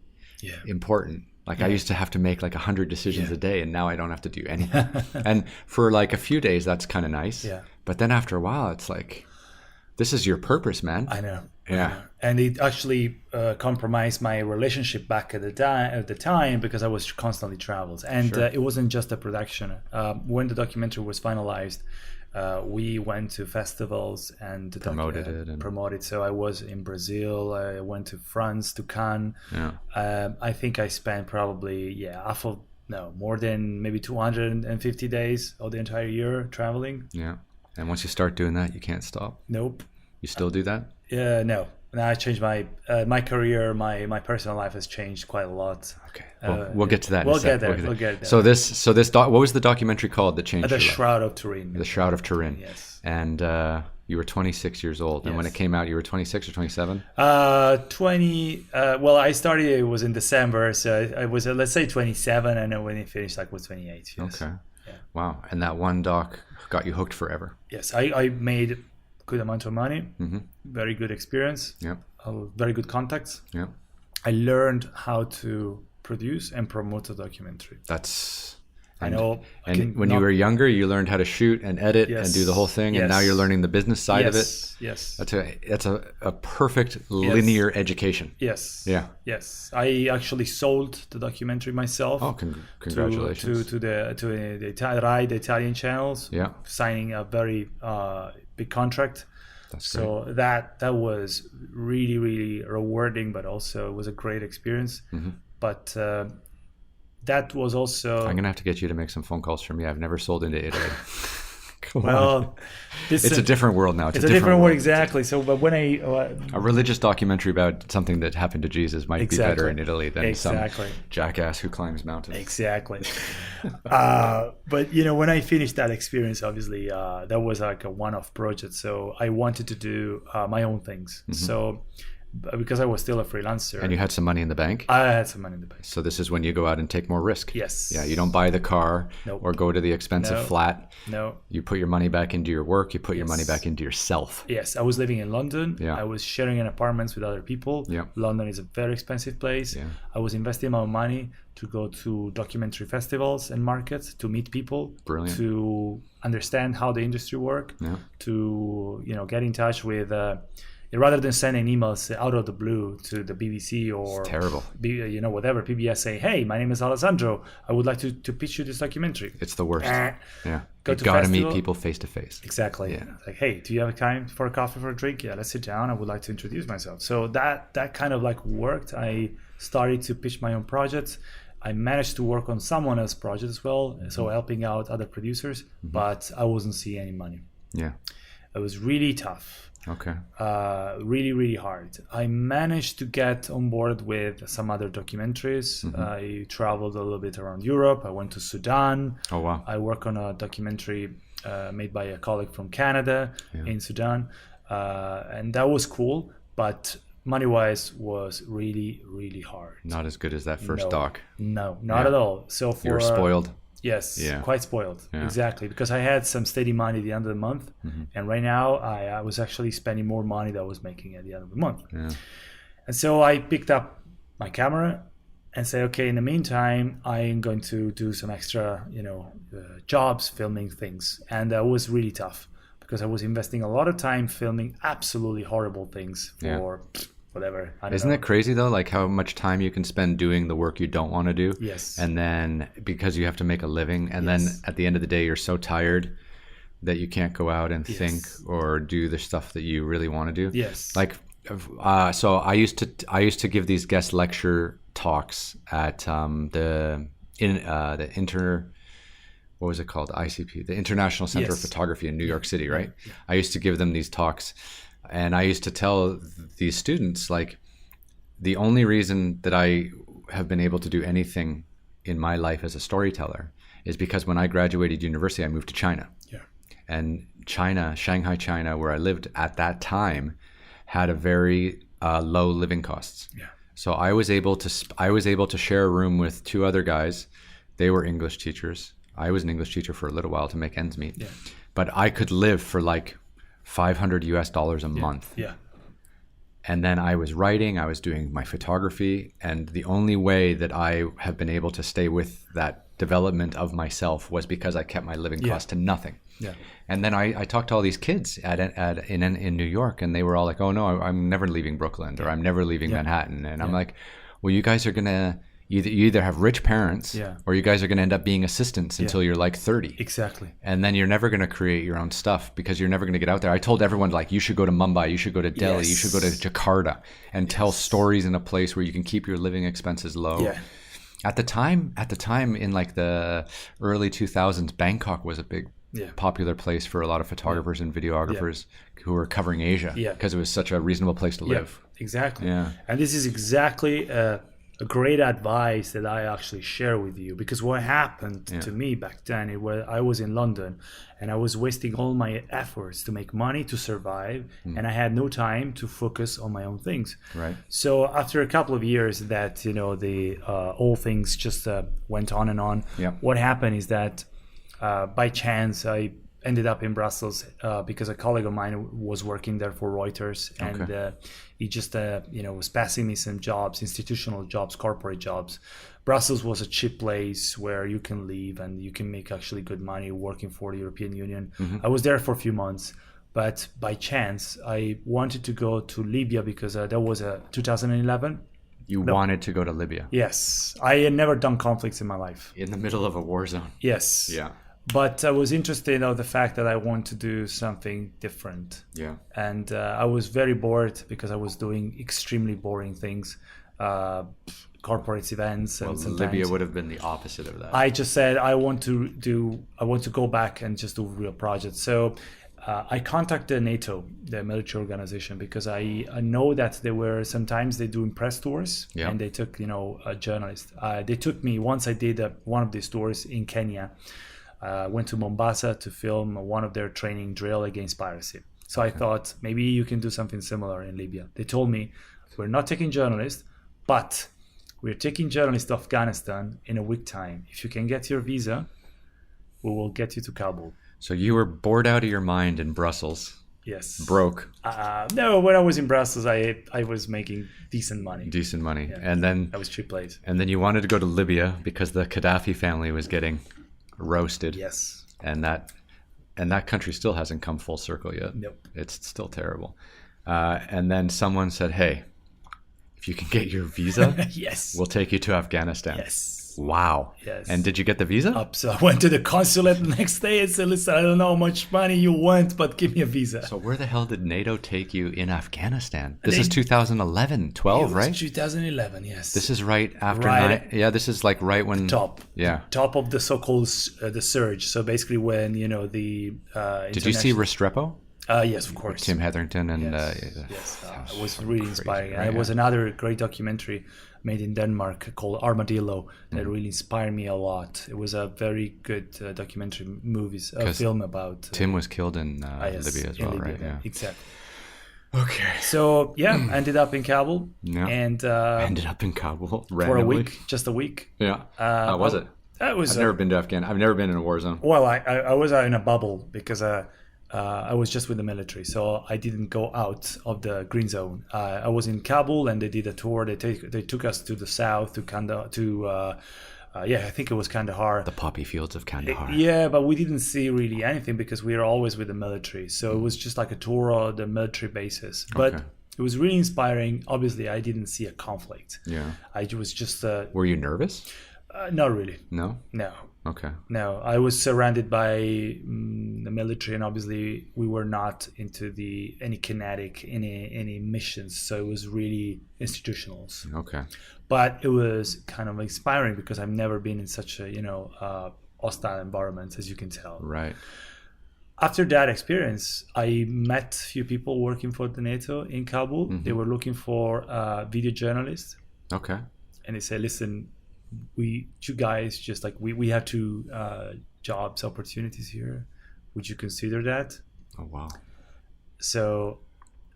important. Like I used to have to make like 100 decisions a day, and now I don't have to do anything. And for like a few days, that's kind of nice. Yeah. But then after a while, it's like, this is your purpose, man. I know. Yeah. And it actually compromised my relationship back at the time because I was constantly travels. And it wasn't just a production. When the documentary was finalized, we went to festivals and promoted. So I was in Brazil. I went to France, to Cannes. Yeah. I think I spent probably more than maybe 250 days of the entire year traveling. Yeah. And once you start doing that, you can't stop. Nope. You still do that? No. Now I changed my career. My personal life has changed quite a lot. Okay. Well, we'll get to that. We'll get there. So what was the documentary called that changed your life? The Shroud of Turin. The Shroud of Turin. Yes. And you were 26 years old, and when it came out, you were 26 or 27? 20. Well, I started. It was in December, so I was let's say 27, and then when it finished, I was 28. Yes. Okay. Yeah. Wow. And that one doc got you hooked forever. Yes, I made good amount of money. Mm-hmm. Very good experience. Yeah. Very good contacts. Yeah. I learned how to produce and promote a documentary. I know. And when you were younger, you learned how to shoot and edit and do the whole thing, and now you're learning the business side of it. Yes. That's a perfect linear education. Yes. Yeah. Yes. I actually sold the documentary myself. Oh, congratulations. To the Italian channels. Yeah. Signing a very big contract. That's great. So that was really, really rewarding, but also it was a great experience. Mm-hmm. But that was also... I'm going to have to get you to make some phone calls for me. I've never sold into Italy. It's a different world now. It's a different world, exactly. So, but when a religious documentary about something that happened to Jesus might be better in Italy than some jackass who climbs mountains. Exactly. But when I finished that experience, obviously that was like a one-off project. So I wanted to do my own things. Mm-hmm. So because I was still a freelancer. And you had some money in the bank? I had some money in the bank. So this is when you go out and take more risk. Yes. Yeah, you don't buy the car or go to the expensive flat. No. You put your money back into your work. You put your money back into yourself. Yes, I was living in London. Yeah. I was sharing an apartment with other people. Yeah. London is a very expensive place. Yeah. I was investing my money to go to documentary festivals and markets, to meet people. Brilliant. To understand how the industry works. Yeah. To get in touch with... rather than sending emails out of the blue to the BBC or it's terrible, whatever, PBS say, hey, my name is Alessandro, I would like to pitch you this documentary. It's the worst. Yeah, you got to meet people face to face. Exactly. Yeah. Like, hey, do you have time for a coffee, for a drink? Yeah, let's sit down. I would like to introduce myself. So that kind of like worked. I started to pitch my own projects. I managed to work on someone else's project as well, so helping out other producers, but I wasn't seeing any money. Yeah. It was really tough. Okay. Really, really hard. I managed to get on board with some other documentaries. I traveled a little bit around Europe. I went to Sudan. Oh, wow. I work on a documentary made by a colleague from Canada in Sudan. And that was cool, but money-wise was really, really hard. Not as good as that first doc. No, not at all. So for you were spoiled. Yes, quite spoiled. Exactly, because I had some steady money at the end of the month, and right now I was actually spending more money than I was making at the end of the month. Yeah. And so I picked up my camera and said, okay, in the meantime, I'm going to do some extra, jobs, filming things, and that was really tough because I was investing a lot of time filming absolutely horrible things for whatever. Isn't it crazy though, like how much time you can spend doing the work you don't want to do? Yes. And then because you have to make a living, and then at the end of the day, you're so tired that you can't go out and think or do the stuff that you really want to do. Yes. Like, so I used to give these guest lecture talks at what was it called? ICP, the International Center of Photography in New York City, right? Yeah. I used to give them these talks, and I used to tell these students, like, the only reason that I have been able to do anything in my life as a storyteller is because when I graduated university, I moved to China. Yeah. And China, Shanghai, China, where I lived at that time, had a very low living costs. Yeah. So I was able to share a room with two other guys. They were English teachers. I was an English teacher for a little while to make ends meet. Yeah. But I could live for like $500 a month. Yeah. And then I was writing, I was doing my photography, and the only way that I have been able to stay with that development of myself was because I kept my living cost to nothing. Yeah. And then I talked to all these kids in New York, and they were all like, "Oh no, I'm never leaving Brooklyn, or I'm never leaving Manhattan." And I'm like, "Well, you guys are gonna you either have rich parents, or you guys are gonna end up being assistants until you're like 30. Exactly. And then you're never gonna create your own stuff because you're never gonna get out there." I told everyone, like, you should go to Mumbai, you should go to Delhi, you should go to Jakarta, and tell stories in a place where you can keep your living expenses low. Yeah. At the time in like the early 2000s, Bangkok was a big popular place for a lot of photographers and videographers who were covering Asia because it was such a reasonable place to live. Exactly. Yeah. And this is exactly a great advice that I actually share with you, because what happened to me back then, I was in London and I was wasting all my efforts to make money to survive, and I had no time to focus on my own things. Right. So after a couple of years that the all things just went on and on, what happened is that by chance I ended up in Brussels because a colleague of mine was working there for Reuters, and he just was passing me some jobs, institutional jobs, corporate jobs. Brussels was a cheap place where you can live and you can make actually good money working for the European Union. I was there for a few months, but by chance I wanted to go to Libya because that was 2011. You wanted to go to Libya? Yes. I had never done conflicts in my life. In the middle of a war zone? Yes. Yeah. But I was interested in the fact that I want to do something different. Yeah. And I was very bored because I was doing extremely boring things, corporate events. And Libya would have been the opposite of that. I just said, I want to go back and just do real projects. So I contacted NATO, the military organization, because I know that sometimes they do press tours, and they took, a journalist. They took me once. I did one of these tours in Kenya. Went to Mombasa to film one of their training drill against piracy. So I thought maybe you can do something similar in Libya. They told me, we're not taking journalists, but we're taking journalists to Afghanistan in a week time. If you can get your visa, we will get you to Kabul. So you were bored out of your mind in Brussels. Yes. Broke. No, when I was in Brussels, I was making decent money. Yeah. And then that was cheap place. And then you wanted to go to Libya because the Gaddafi family was getting roasted. Yes. And that country still hasn't come full circle yet. Nope. It's still terrible. And then someone said, "Hey, if you can get your visa, yes, we'll take you to Afghanistan." Yes. Wow. Yes. And did you get the visa? So I went to the consulate the next day and said, "Listen, I don't know how much money you want, but give me a visa." So where the hell did NATO take you in Afghanistan? This is 2011, 12, right? 2011, yes. This is right after this is like right when... Top of the so-called the surge. So basically when, the... Did you see Restrepo? Yes, of course. Tim Hetherington and Yes, it was really crazy, inspiring. right? And it was another great documentary made in Denmark called Armadillo that Mm-hmm. really inspired me a lot. It was a very good documentary film about Tim was killed in yes, Libya as in well, Libya, right? Yeah. exactly. Okay. So yeah, ended up in Kabul, Yeah. and Ended up in Kabul for randomly. a week, just a week. Yeah. How was it? It was I've never been to Afghanistan. I've never been in a war zone. well. I was in a bubble because I was just with the military, so I didn't go out of the green zone. I was in Kabul, and they did a tour. They took us to the south to Kandahar I think it was Kandahar. The poppy fields of Kandahar. Yeah, but we didn't see really anything because we were always with the military. So it was just like a tour of the military bases. But Okay. it was really inspiring. Obviously, I didn't see a conflict. Yeah. I was just Were you nervous? not really. No. No. Okay. No, I was surrounded by the military, and obviously we were not into any kinetic, any missions. So it was really institutionals. Okay. But it was kind of inspiring because I've never been in such a hostile environment, as you can tell. Right. After that experience, I met a few people working for the NATO in Kabul. Mm-hmm. They were looking for video journalists, Okay. and they said, "Listen, you guys just like we have two jobs opportunities here. Would you consider that?" Oh wow. So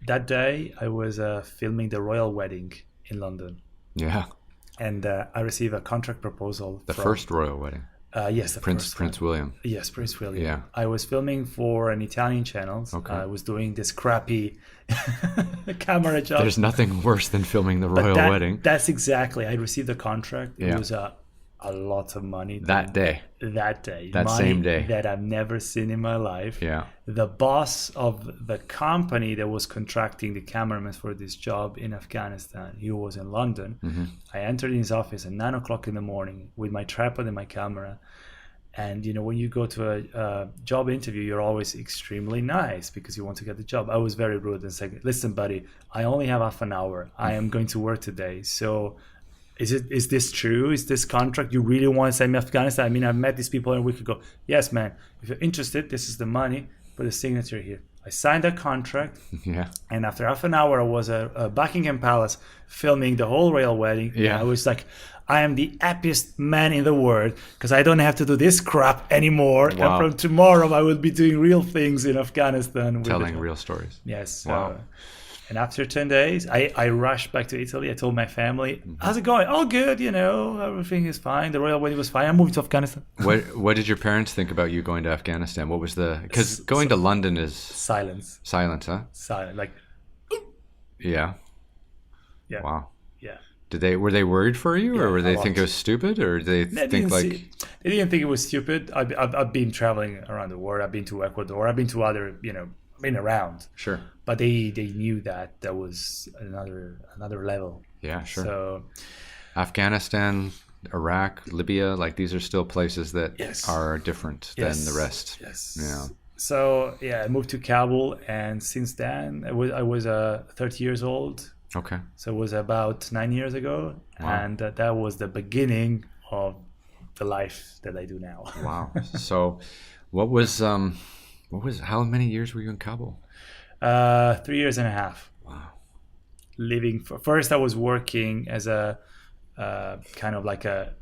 that day, I was filming the royal wedding in London. Yeah. And I received a contract proposal. The first royal wedding. Yes, the Prince first Prince one. William. Yes, Prince William. Yeah. I was filming for an Italian channel. Okay. I was doing this crappy camera job. There's nothing worse than filming the But royal wedding. That's exactly. I received the contract. It Yeah. was a lot of money That day. That day. That Money same day. that I've never seen in my life. Yeah. The boss of the company that was contracting the cameraman for this job in Afghanistan, he was in London. Mm-hmm. I entered his office at 9 o'clock in the morning with my tripod and my camera. And when you go to a job interview, you're always extremely nice because you want to get the job. I was very rude and said, "Listen, buddy, I only have half an hour. I am going to work today. So is this true? Is this contract? You really want to send me to Afghanistan? I mean, I met these people a week ago." "Yes, man. If you're interested, this is the money. Put a signature here." I signed a contract. Yeah. And after half an hour, I was at Buckingham Palace filming the whole royal wedding. Yeah. I was like, I am the happiest man in the world because I don't have to do this crap anymore. Wow. And from tomorrow, I will be doing real things in Afghanistan. Telling real stories. Yes. Wow. And after 10 days, I rushed back to Italy. I told my family, "How's it going?" "Oh, good. Everything is fine. The royal wedding was fine. I'm moving to Afghanistan." What did your parents think about you going to Afghanistan? What was because going to London is Silence. silence, huh? Silent. Like, Yeah. yeah. Wow. Yeah. Were they worried for you, or Yeah, were they a think lot. it was stupid, or did they They think didn't like they didn't think it was stupid. I've been traveling around the world. I've been to Ecuador. I've been to other, I've been around. sure? But they knew that was another level. Yeah, sure. So Afghanistan, Iraq, Libya, like these are still places that Yes. are different than the rest. Yes. Yeah. So yeah, I moved to Kabul, and since then I was 30 years old. Okay. So it was about 9 years ago, Wow. and that was the beginning of the life that I do now. Wow. So, what was how many years were you in Kabul? 3 years and a half. Wow. Living first, I was working as a kind of like a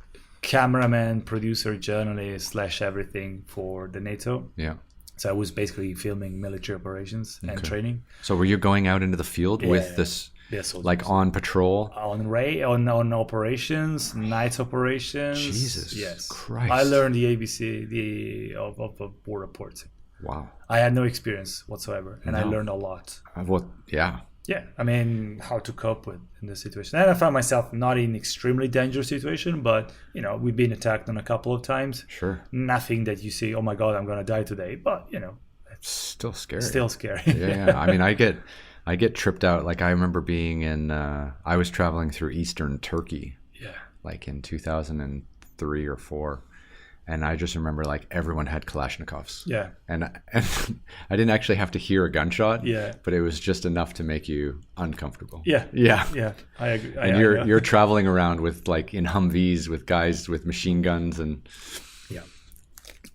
cameraman, producer, journalist / everything for the NATO. Yeah. So I was basically filming military operations and training. So were you going out into the field with this, Yes, soldiers. like on patrol? on operations, night operations. Jesus yes. Christ. I learned the ABC of war reporting. Wow. I had no experience whatsoever, and I No. learned a lot. What? Yeah. Yeah, I mean, how to cope with in this situation. And I found myself not in extremely dangerous situation, but we've been attacked on a couple of times. Sure. Nothing that you say, "Oh my God, I'm gonna die today," but it's Still scary. still scary. Yeah. I mean, I get tripped out. Like I remember being in. I was traveling through eastern Turkey, Yeah. like in 2003 or 4, and I just remember like everyone had Kalashnikovs. Yeah. And I didn't actually have to hear a gunshot. Yeah. But it was just enough to make you uncomfortable. Yeah. Yeah. Yeah. I agree. And you're traveling around with like in Humvees with guys with machine guns and Yeah.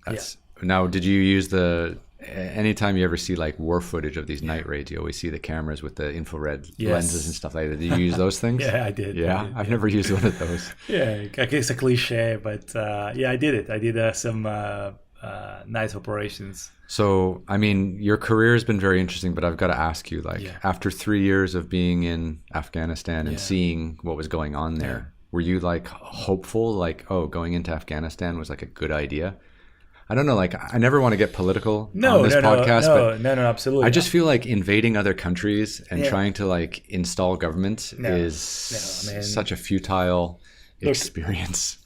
that's. Now, did you use the anytime you ever see like war footage of these night raids, you always see the cameras with the infrared lenses and stuff like that. Did you use those things? Yeah, I did. Yeah, I've never used one of those. Yeah, I guess a cliche, but yeah, I did it. I did some night operations. So, I mean, your career has been very interesting, but I've got to ask you, like, after 3 years of being in Afghanistan and seeing what was going on there, were you like hopeful, like, oh, going into Afghanistan was like a good idea? I don't know, like, I never want to get political on this podcast, but no, absolutely. I just feel like invading other countries and trying to like install governments is such a futile experience.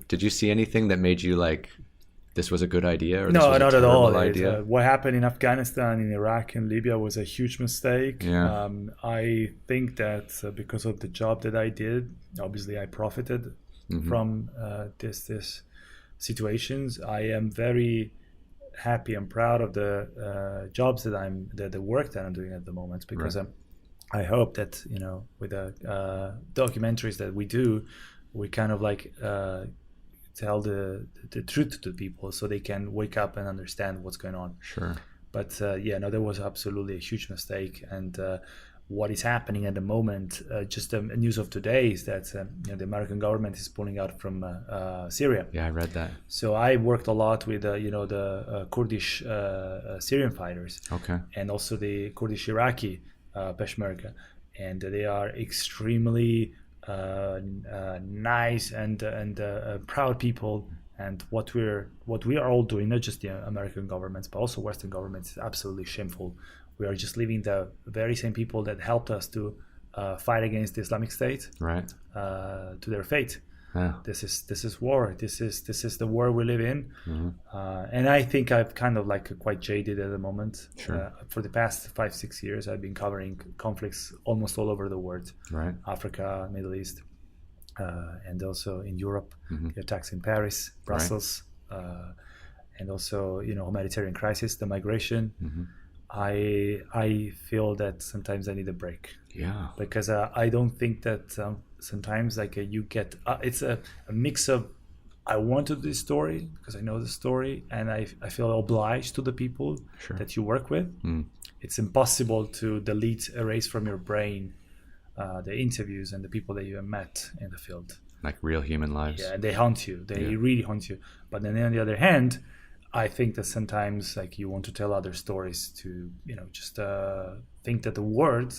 Did you see anything that made you like, this was a good idea? Or this was not a at all. Idea? What happened in Afghanistan, in Iraq, and Libya was a huge mistake. Yeah. I think that because of the job that I did, obviously I profited from this situations. I am very happy and proud of the jobs that the work that I'm doing at the moment, because I hope that, you know, with the documentaries that we do, we kind of like tell the truth to people so they can wake up and understand what's going on. Sure. But there was absolutely a huge mistake. And what is happening at the moment, just the news of today, is that the American government is pulling out from Syria. Yeah, I read that. So I worked a lot with the Kurdish Syrian fighters, and also the Kurdish Iraqi Peshmerga, and they are extremely nice and proud people. And what we are all doing, not just the American governments but also Western governments, is absolutely shameful. We are just leaving the very same people that helped us to fight against the Islamic State to their fate. Yeah. This is war. This is the war we live in. And I think I've kind of like quite jaded at the moment. Sure. For the past 5-6 years, I've been covering conflicts almost all over the world. Right. Africa, Middle East, and also in Europe. The attacks in Paris, Brussels, and also humanitarian crisis, the migration. I feel that sometimes I need a break. Yeah. Because I don't think that sometimes like you get it's a mix of, I want to do this story because I know the story and I feel obliged to the people that you work with. It's impossible to erase from your brain the interviews and the people that you have met in the field. Like real human lives. Yeah, they haunt you. They really haunt you. But then on the other hand, I think that sometimes like you want to tell other stories to, just think that the world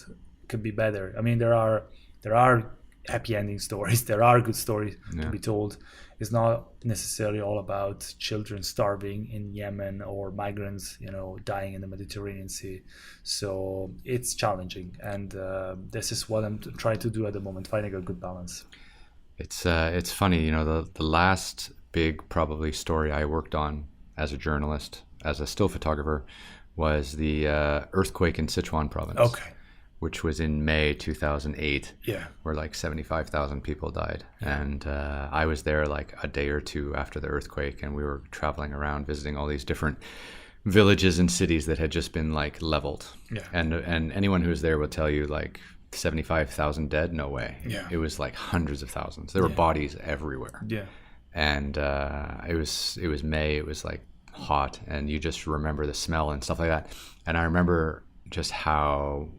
could be better. I mean, there are happy ending stories. There are good stories to be told. It's not necessarily all about children starving in Yemen or migrants, dying in the Mediterranean Sea. So it's challenging. And this is what I'm trying to do at the moment, finding a good balance. It's funny, the last big probably story I worked on as a journalist, as a still photographer, was the earthquake in Sichuan province. Okay. Which was in May 2008, where like 75,000 people died. And I was there like a day or two after the earthquake, and we were traveling around visiting all these different villages and cities that had just been like leveled. And anyone who was there will tell you like 75,000 dead, no way. It was like hundreds of thousands. There were bodies everywhere. And it was May, it was like hot, and you just remember the smell and stuff like that. And I remember just how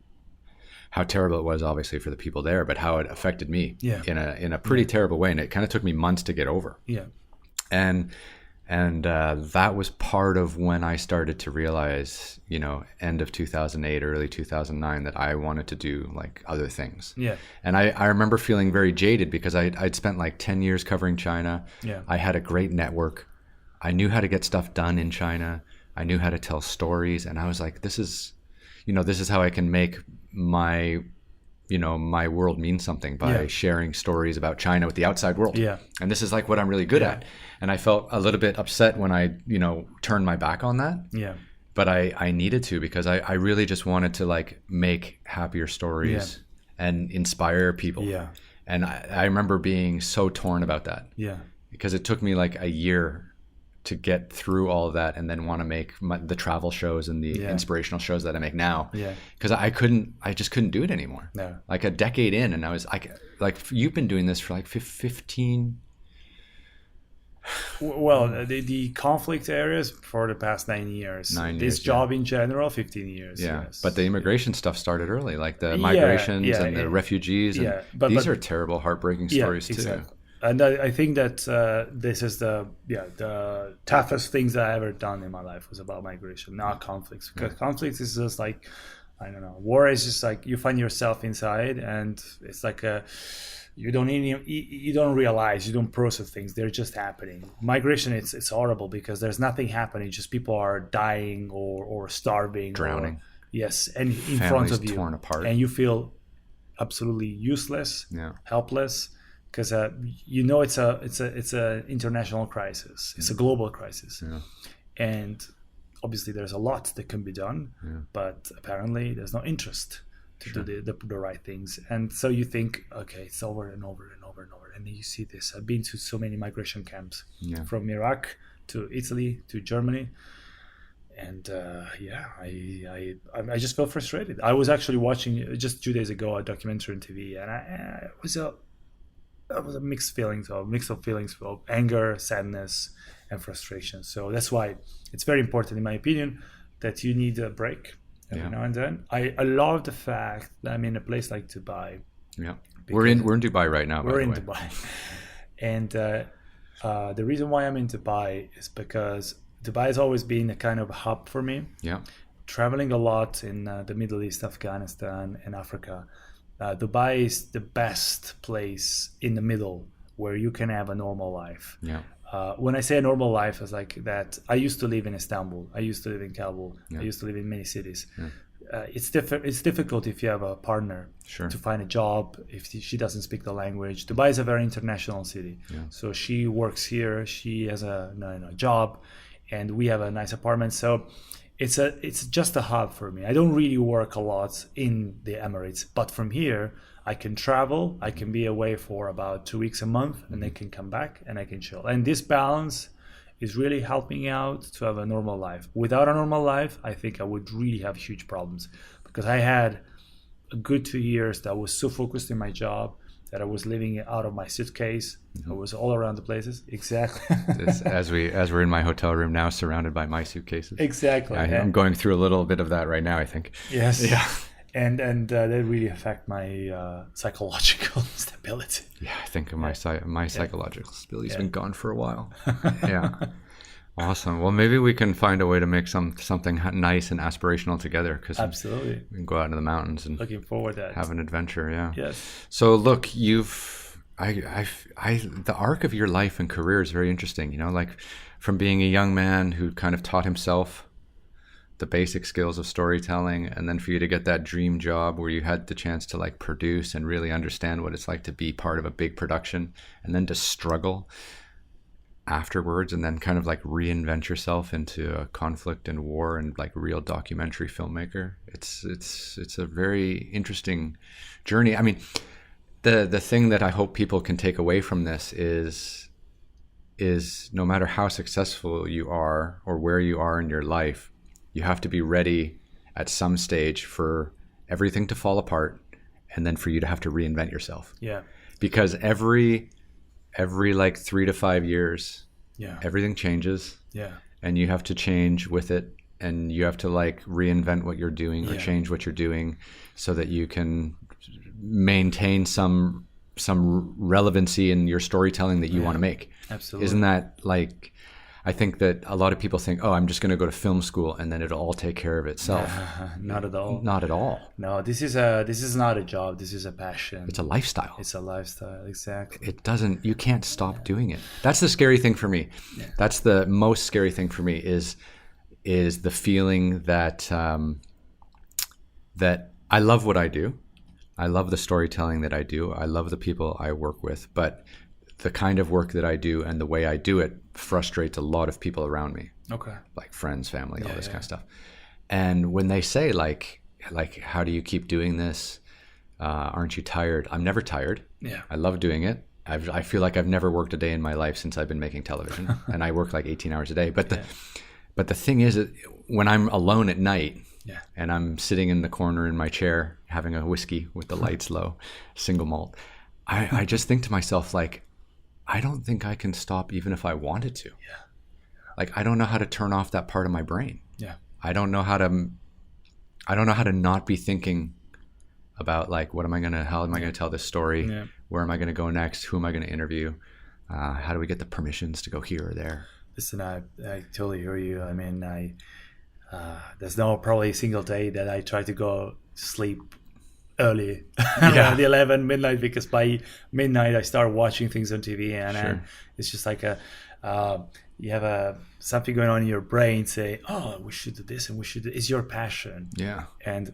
terrible it was, obviously, for the people there, but how it affected me in a pretty terrible way. And it kind of took me months to get over. And that was part of when I started to realize, end of 2008, early 2009, that I wanted to do like other things. And I remember feeling very jaded because I'd spent like 10 years covering China. I had a great network. I knew how to get stuff done in China. I knew how to tell stories. And I was like, this is how I can make my world mean something, by sharing stories about China with the outside world. And this is like what I'm really good at. And I felt a little bit upset when I, turned my back on that. But I needed to, because I really just wanted to like make happier stories and inspire people. And I remember being so torn about that. Because it took me like a year to get through all of that, and then want to make the travel shows and the inspirational shows that I make now. Because I just couldn't do it anymore. Like a decade in, and I was like you've been doing this for like 15, Well, the conflict areas for the past 9 years. 9 This years, job in general, 15 years. Yeah, Yes. but the immigration stuff started early, like the Yeah, migrations yeah, and the refugees, and yeah, but these are terrible, heartbreaking stories too. exactly. And I think that this is the toughest things that I ever done in my life was about migration, not conflicts. Because conflicts is just like, I don't know, war is just like you find yourself inside, and it's like you don't realize, you don't process things, they're just happening. Migration, it's horrible because there's nothing happening, just people are dying or starving, Drowning. Yes, and in Families front of you, torn apart, and you feel absolutely useless, helpless, because it's a international crisis, it's a global crisis, and obviously there's a lot that can be done, but apparently there's no interest to do the right things. And so you think, okay, it's over and over and over and over. And then you see this. I've been to so many migration camps, from Iraq to Italy to Germany. And I just felt frustrated. I was actually watching just 2 days ago a documentary on TV, and it was a mixed feelings of anger, sadness, and frustration. So that's why it's very important, in my opinion, that you need a break every now and then. I love the fact that I'm in a place like Dubai. Yeah, we're in Dubai right now. We're in Dubai, and the reason why I'm in Dubai is because Dubai has always been a kind of hub for me. Yeah, traveling a lot in the Middle East, Afghanistan, and Africa. Dubai is the best place in the middle where you can have a normal life. Yeah. When I say a normal life, it's like that. I used to live in Istanbul. I used to live in Kabul. I used to live in many cities. It's difficult if you have a partner to find a job if she doesn't speak the language. Dubai is a very international city. So she works here. She has a job, and we have a nice apartment. So it's just a hub for me. I don't really work a lot in the Emirates, but from here I can travel. I can be away for about 2 weeks a month, and then can come back and I can chill. And this balance is really helping out to have a normal life. Without a normal life, I think I would really have huge problems, because I had a good 2 years that I was so focused in my job that I was living out of my suitcase. I was all around the places. Exactly. as we're in my hotel room now, surrounded by my suitcases. Exactly. I'm going through a little bit of that right now, I think. Yes. Yeah. And that really affect my psychological stability. Yeah, I think my psychological stability's been gone for a while. Yeah. Awesome. Well, maybe we can find a way to make something nice and aspirational together. Cause absolutely. We can go out into the mountains and looking forward to that. Have an adventure. Yeah. Yes. So look, the arc of your life and career is very interesting. You know, like from being a young man who kind of taught himself the basic skills of storytelling, and then for you to get that dream job where you had the chance to like produce and really understand what it's like to be part of a big production, and then to struggle afterwards, and then kind of like reinvent yourself into a conflict and war and like real documentary filmmaker. It's a very interesting journey. I mean, the thing that I hope people can take away from this is no matter how successful you are or where you are in your life, you have to be ready at some stage for everything to fall apart, and then for you to have to reinvent yourself. Yeah. Because every like 3 to 5 years, everything changes. Yeah. And you have to change with it, and you have to like reinvent what you're doing or change what you're doing so that you can maintain some relevancy in your storytelling that you want to make. Absolutely. Isn't that like, I think that a lot of people think, oh, I'm just going to go to film school and then it'll all take care of itself. Not at all. Not at all. No, this is not a job. This is a passion. It's a lifestyle. It's a lifestyle. Exactly. You can't stop doing it. That's the scary thing for me. Yeah. That's the most scary thing for me is the feeling that that I love what I do. I love the storytelling that I do. I love the people I work with, but the kind of work that I do and the way I do it frustrates a lot of people around me. Okay. Like friends, family, all this kind of stuff. And when they say like, how do you keep doing this? Aren't you tired? I'm never tired. Yeah. I love doing it. I feel like I've never worked a day in my life since I've been making television, and I work like 18 hours a day. But the thing is, when I'm alone at night, and I'm sitting in the corner in my chair having a whiskey with the lights low, single malt, I just think to myself, like, I don't think I can stop even if I wanted to. Yeah. Like, I don't know how to turn off that part of my brain. Yeah. I don't know how to not be thinking about, like, how am I going to tell this story? Yeah. Where am I going to go next? Who am I going to interview? How do we get the permissions to go here or there? Listen, I totally hear you. I mean, there's no probably a single day that I try to go sleep early, around 11 midnight, because by midnight I start watching things on TV, and then it's just like you have something going on in your brain, say, oh, we should do this and we should do. It's your passion. Yeah. And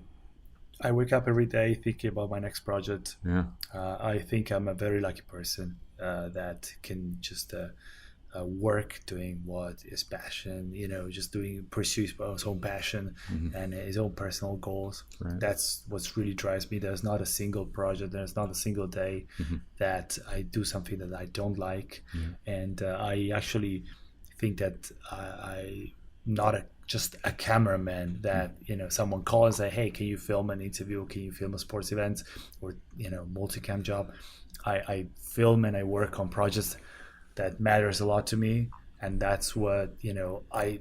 I wake up every day thinking about my next project. Yeah. I think I'm a very lucky person that can just work doing what is passion, just pursues his own passion and his own personal goals. Right. That's what really drives me. There's not a single project, there's not a single day that I do something that I don't like. And I actually think that I'm not just a cameraman that someone calls and say, hey, can you film an interview, can you film a sports event, or multicam job. I film and I work on projects that matters a lot to me, and that's what I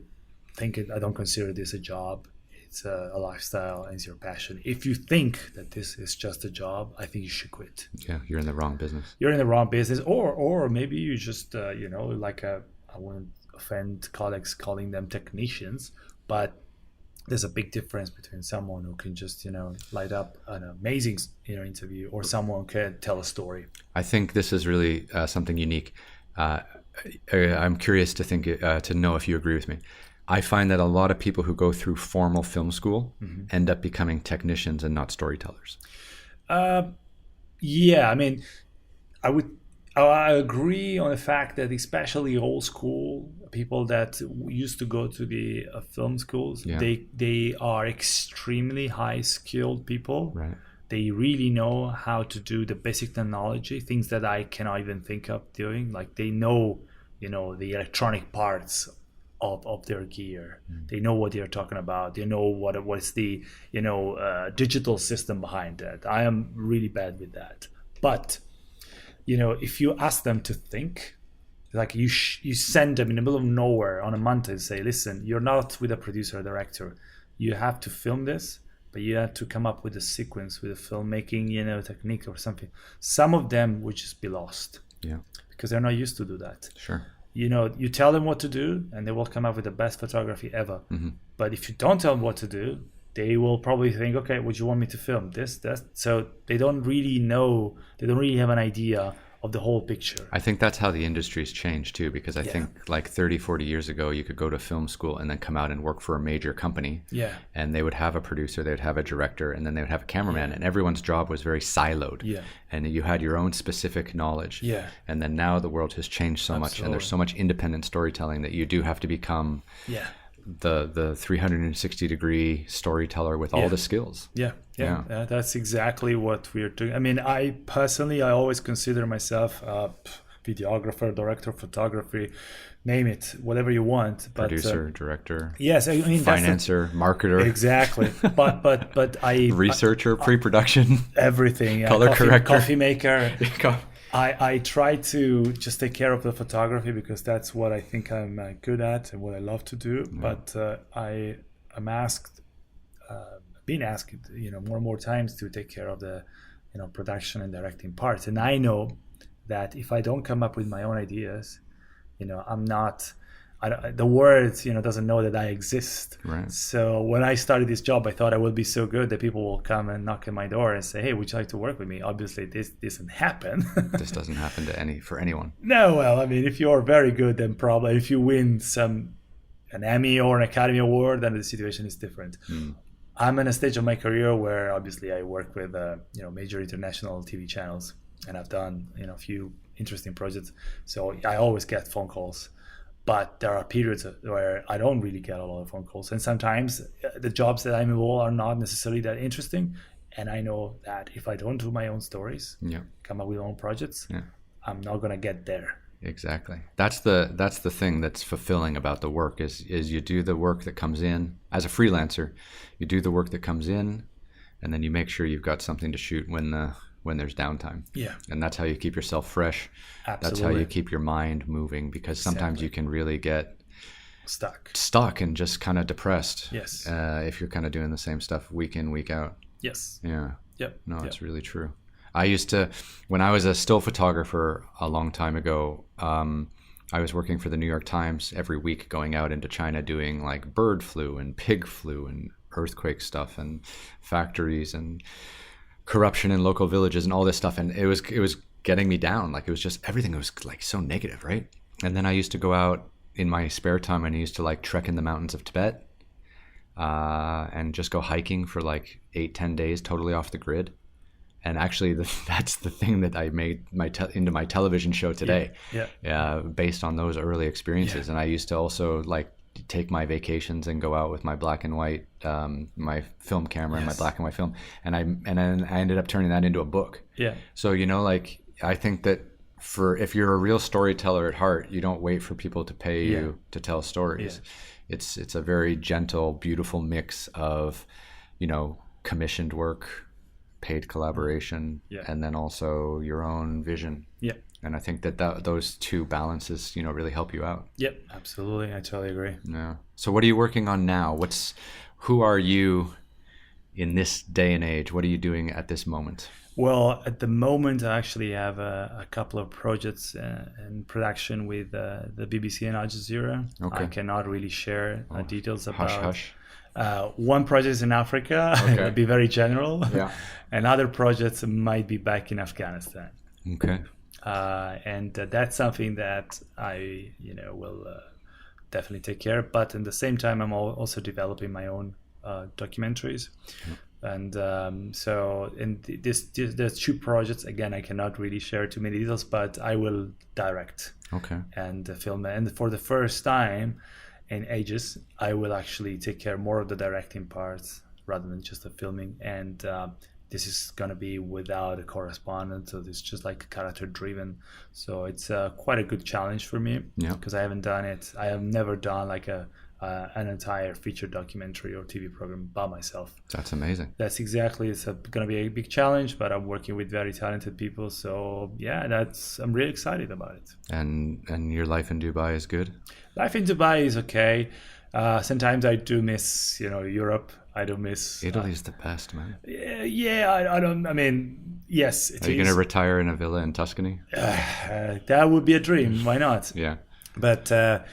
think. I don't consider this a job. It's a lifestyle, and it's your passion. If you think that this is just a job, I think you should quit. Yeah, you're in the wrong business. You're in the wrong business, or maybe you just I wouldn't offend colleagues calling them technicians, but there's a big difference between someone who can just light up an amazing interview, or someone who can tell a story. I think this is really something unique. I'm curious to know if you agree with me. I find that a lot of people who go through formal film school end up becoming technicians and not storytellers. Yeah, I mean, I agree on the fact that especially old school people that used to go to the film schools, they are extremely high skilled people. Right. They really know how to do the basic technology, things that I cannot even think of doing. Like they know, the electronic parts of their gear. They know what they're talking about. They know what's the digital system behind that. I am really bad with that. But if you ask them to think, like you send them in the middle of nowhere on a mountain and say, listen, you're not with a producer or director. You have to film this, but you have to come up with a sequence, with a filmmaking, technique or something. Some of them would just be lost. Yeah. Because they're not used to do that. Sure. You tell them what to do and they will come up with the best photography ever. But if you don't tell them what to do, they will probably think, okay, would you want me to film this, that? So they don't really know, they don't really have an idea of the whole picture. I think that's how the industry's changed too, because I think like 30, 40 years ago, you could go to film school and then come out and work for a major company. Yeah. And they would have a producer, they would have a director, and then they would have a cameraman, and everyone's job was very siloed. Yeah. And you had your own specific knowledge. Yeah. And then now the world has changed so much, and there's so much independent storytelling that you do have to become the 360 degree storyteller with all the skills. Yeah, that's exactly what we're doing. I mean, I personally always consider myself a videographer, director of photography, name it, whatever you want. But, producer, director. Yes, I mean, financer, marketer. Exactly. But I researcher, pre-production, everything. Color corrector, coffee maker. I try to just take care of the photography because that's what I think I'm good at and what I love to do. But I am been asked, more and more times to take care of the, production and directing parts. And I know that if I don't come up with my own ideas, I'm not. The world, doesn't know that I exist. Right. So when I started this job, I thought I would be so good that people will come and knock on my door and say, "Hey, would you like to work with me?" Obviously, this doesn't happen. This doesn't happen for anyone. No, well, I mean, if you're very good, then probably if you win an Emmy or an Academy Award, then the situation is different. I'm in a stage of my career where obviously I work with major international TV channels, and I've done a few interesting projects. So I always get phone calls. But there are periods where I don't really get a lot of phone calls. And sometimes the jobs that I'm involved are not necessarily that interesting. And I know that if I don't do my own stories, come up with my own projects, I'm not going to get there. Exactly. That's the thing that's fulfilling about the work is you do the work that comes in. As a freelancer, you do the work that comes in, and then you make sure you've got something to shoot when when there's downtime. Yeah. And that's how you keep yourself fresh. Absolutely. That's how you keep your mind moving, because sometimes you can really get stuck and just kind of depressed. Yes. If you're kind of doing the same stuff week in, week out. Yes. Yeah. Yep. No, yep. it's really true. I used to, when I was a still photographer a long time ago, I was working for the New York Times every week, going out into China doing like bird flu and pig flu and earthquake stuff and factories and corruption in local villages and all this stuff. And it was getting me down. Like, it was just, everything was like so negative, right? And then I used to go out in my spare time, and I used to like trek in the mountains of Tibet and just go hiking for like 8-10 days, totally off the grid. And actually, that's the thing that I made into my television show today, based on those early experiences. And I used to also like take my vacations and go out with my black and white, my film camera and my black and white film, and then I ended up turning that into a book. Yeah. So like, I think that if you're a real storyteller at heart, you don't wait for people to pay you to tell stories. Yeah. It's a very gentle, beautiful mix of, commissioned work, paid collaboration, and then also your own vision. Yeah. And I think that those two balances, really help you out. Yep, absolutely. I totally agree. Yeah. So what are you working on now? Who are you in this day and age? What are you doing at this moment? Well, at the moment, I actually have a couple of projects in production with the BBC and Al Jazeera. Okay. I cannot really share details about. Hush. One project is in Africa. Okay. It'll be very general. Yeah. And other projects might be back in Afghanistan. Okay. And that's something that I, will definitely take care of. But at the same time, I'm also developing my own documentaries. Yeah. And so there's two projects. Again, I cannot really share too many details, but I will direct. Okay. And film. And for the first time in ages, I will actually take care more of the directing parts rather than just the filming. And this is going to be without a correspondent, so it's just like character driven. So it's quite a good challenge for me, because I haven't done it. I have never done like an entire feature documentary or TV program by myself. That's amazing. It's going to be a big challenge, but I'm working with very talented people. So yeah, I'm really excited about it. And your life in Dubai is good? Life in Dubai is okay. Sometimes I do miss, Europe. I don't miss. Italy's the best, man. Yeah. I mean, yes. Are you going to retire in a villa in Tuscany? That would be a dream. Why not? Yeah. But the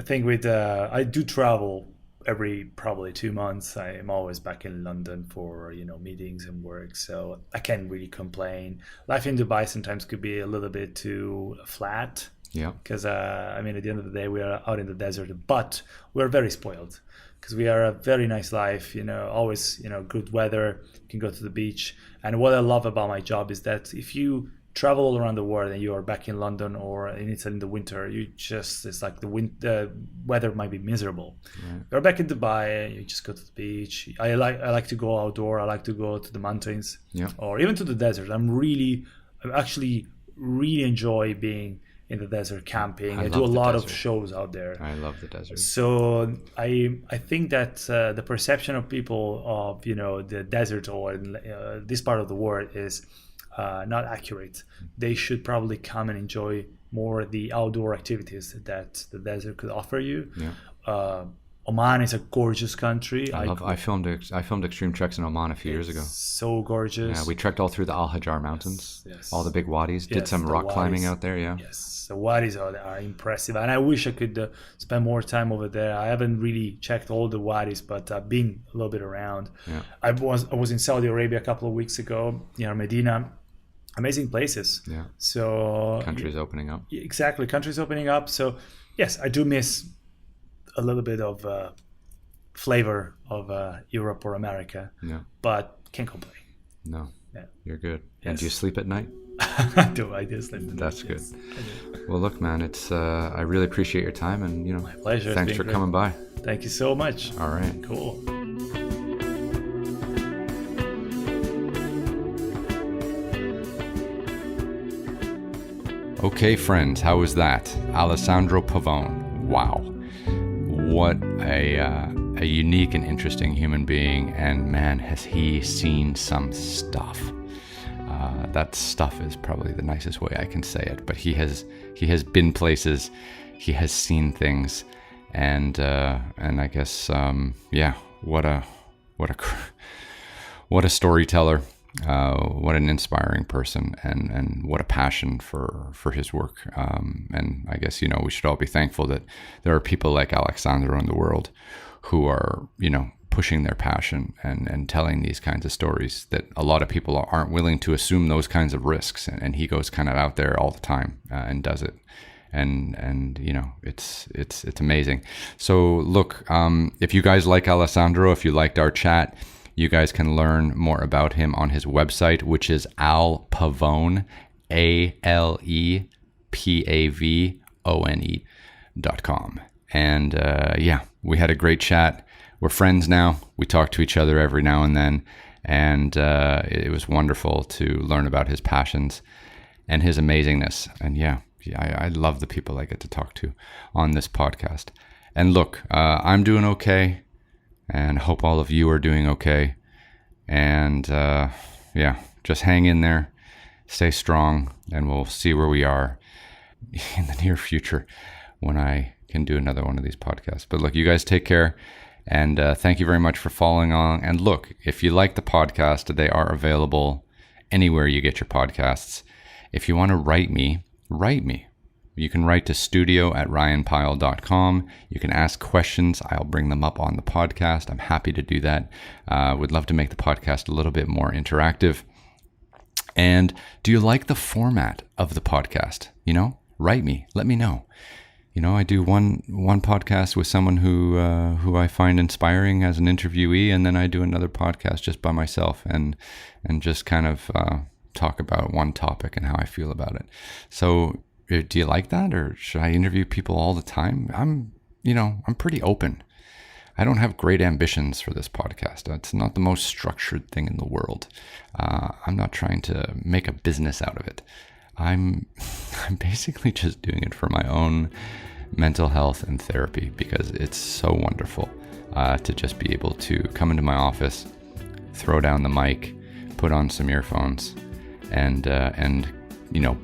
thing with I do travel every probably 2 months. I am always back in London for meetings and work, so I can't really complain. Life in Dubai sometimes could be a little bit too flat. Yeah. Because at the end of the day, we are out in the desert, but we're very spoiled. Because we are a very nice life, always, good weather, you can go to the beach. And what I love about my job is that if you travel all around the world and you are back in London or in Italy in the winter, it's like the weather might be miserable. Right. You're back in Dubai, you just go to the beach. I like to go outdoor. I like to go to the mountains, or even to the desert. I actually really enjoy being in the desert, camping. I do a lot of shows out there. I love the desert. So I think that the perception of people of the desert or this part of the world is not accurate. They should probably come and enjoy more the outdoor activities that the desert could offer you. Yeah. Oman is a gorgeous country. I filmed extreme treks in Oman a few years ago. So gorgeous. Yeah, we trekked all through the Al Hajar Mountains, all the big wadis. Did some rock climbing out there. Yeah. Yes, the wadis are impressive, and I wish I could spend more time over there. I haven't really checked all the wadis, but I've been a little bit around. Yeah. I was in Saudi Arabia a couple of weeks ago, Medina. Amazing places. Yeah. So countries opening up. Exactly, countries opening up. So yes, I do miss a little bit of flavor of Europe or America. Yeah. But can't complain. No. Yeah. You're good. Yes. And do you sleep at night? I do sleep at night. That's good. Yes, well, look, man, it's I really appreciate your time, and my pleasure. Thanks for coming by. Thank you so much. All right. Cool. Okay, friends, how was that? Alessandro Pavone. Wow. What a unique and interesting human being, and man, has he seen some stuff. That stuff is probably the nicest way I can say it. But he has been places, he has seen things, and I guess what a storyteller, what an inspiring person, and what a passion for his work. And I guess we should all be thankful that there are people like Alessandro in the world who are pushing their passion and telling these kinds of stories that a lot of people aren't willing to assume those kinds of risks, and he goes kind of out there all the time and does it, and it's amazing. So look, if you guys like Alessandro, if you liked our chat, you guys can learn more about him on his website, which is alpavone, ALEPAVONE.com. And we had a great chat. We're friends now. We talk to each other every now and then. And it was wonderful to learn about his passions and his amazingness. And I love the people I get to talk to on this podcast. And look, I'm doing okay, and hope all of you are doing okay. And just hang in there, stay strong, and we'll see where we are in the near future when I can do another one of these podcasts. But look, you guys take care. And thank you very much for following along. And look, if you like the podcast, they are available anywhere you get your podcasts. If you want to write me. You can write to studio@ryanpyle.com. You can ask questions. I'll bring them up on the podcast. I'm happy to do that. Would love to make the podcast a little bit more interactive. And do you like the format of the podcast? Write me. Let me know. I do one podcast with someone who I find inspiring as an interviewee, and then I do another podcast just by myself and just kind of talk about one topic and how I feel about it. So do you like that, or should I interview people all the time? I'm pretty open. I don't have great ambitions for this podcast. It's not the most structured thing in the world. I'm not trying to make a business out of it. I'm basically just doing it for my own mental health and therapy, because it's so wonderful to just be able to come into my office, throw down the mic, put on some earphones, and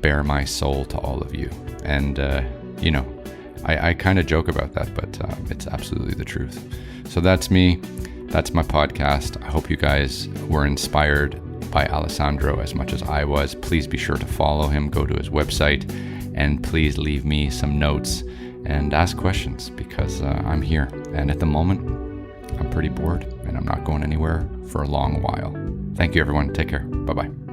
bare my soul to all of you. And I kind of joke about that, but it's absolutely the truth. So that's me. That's my podcast. I hope you guys were inspired by Alessandro as much as I was. Please be sure to follow him, go to his website, and please leave me some notes and ask questions, because I'm here. And at the moment, I'm pretty bored, and I'm not going anywhere for a long while. Thank you, everyone. Take care. Bye-bye.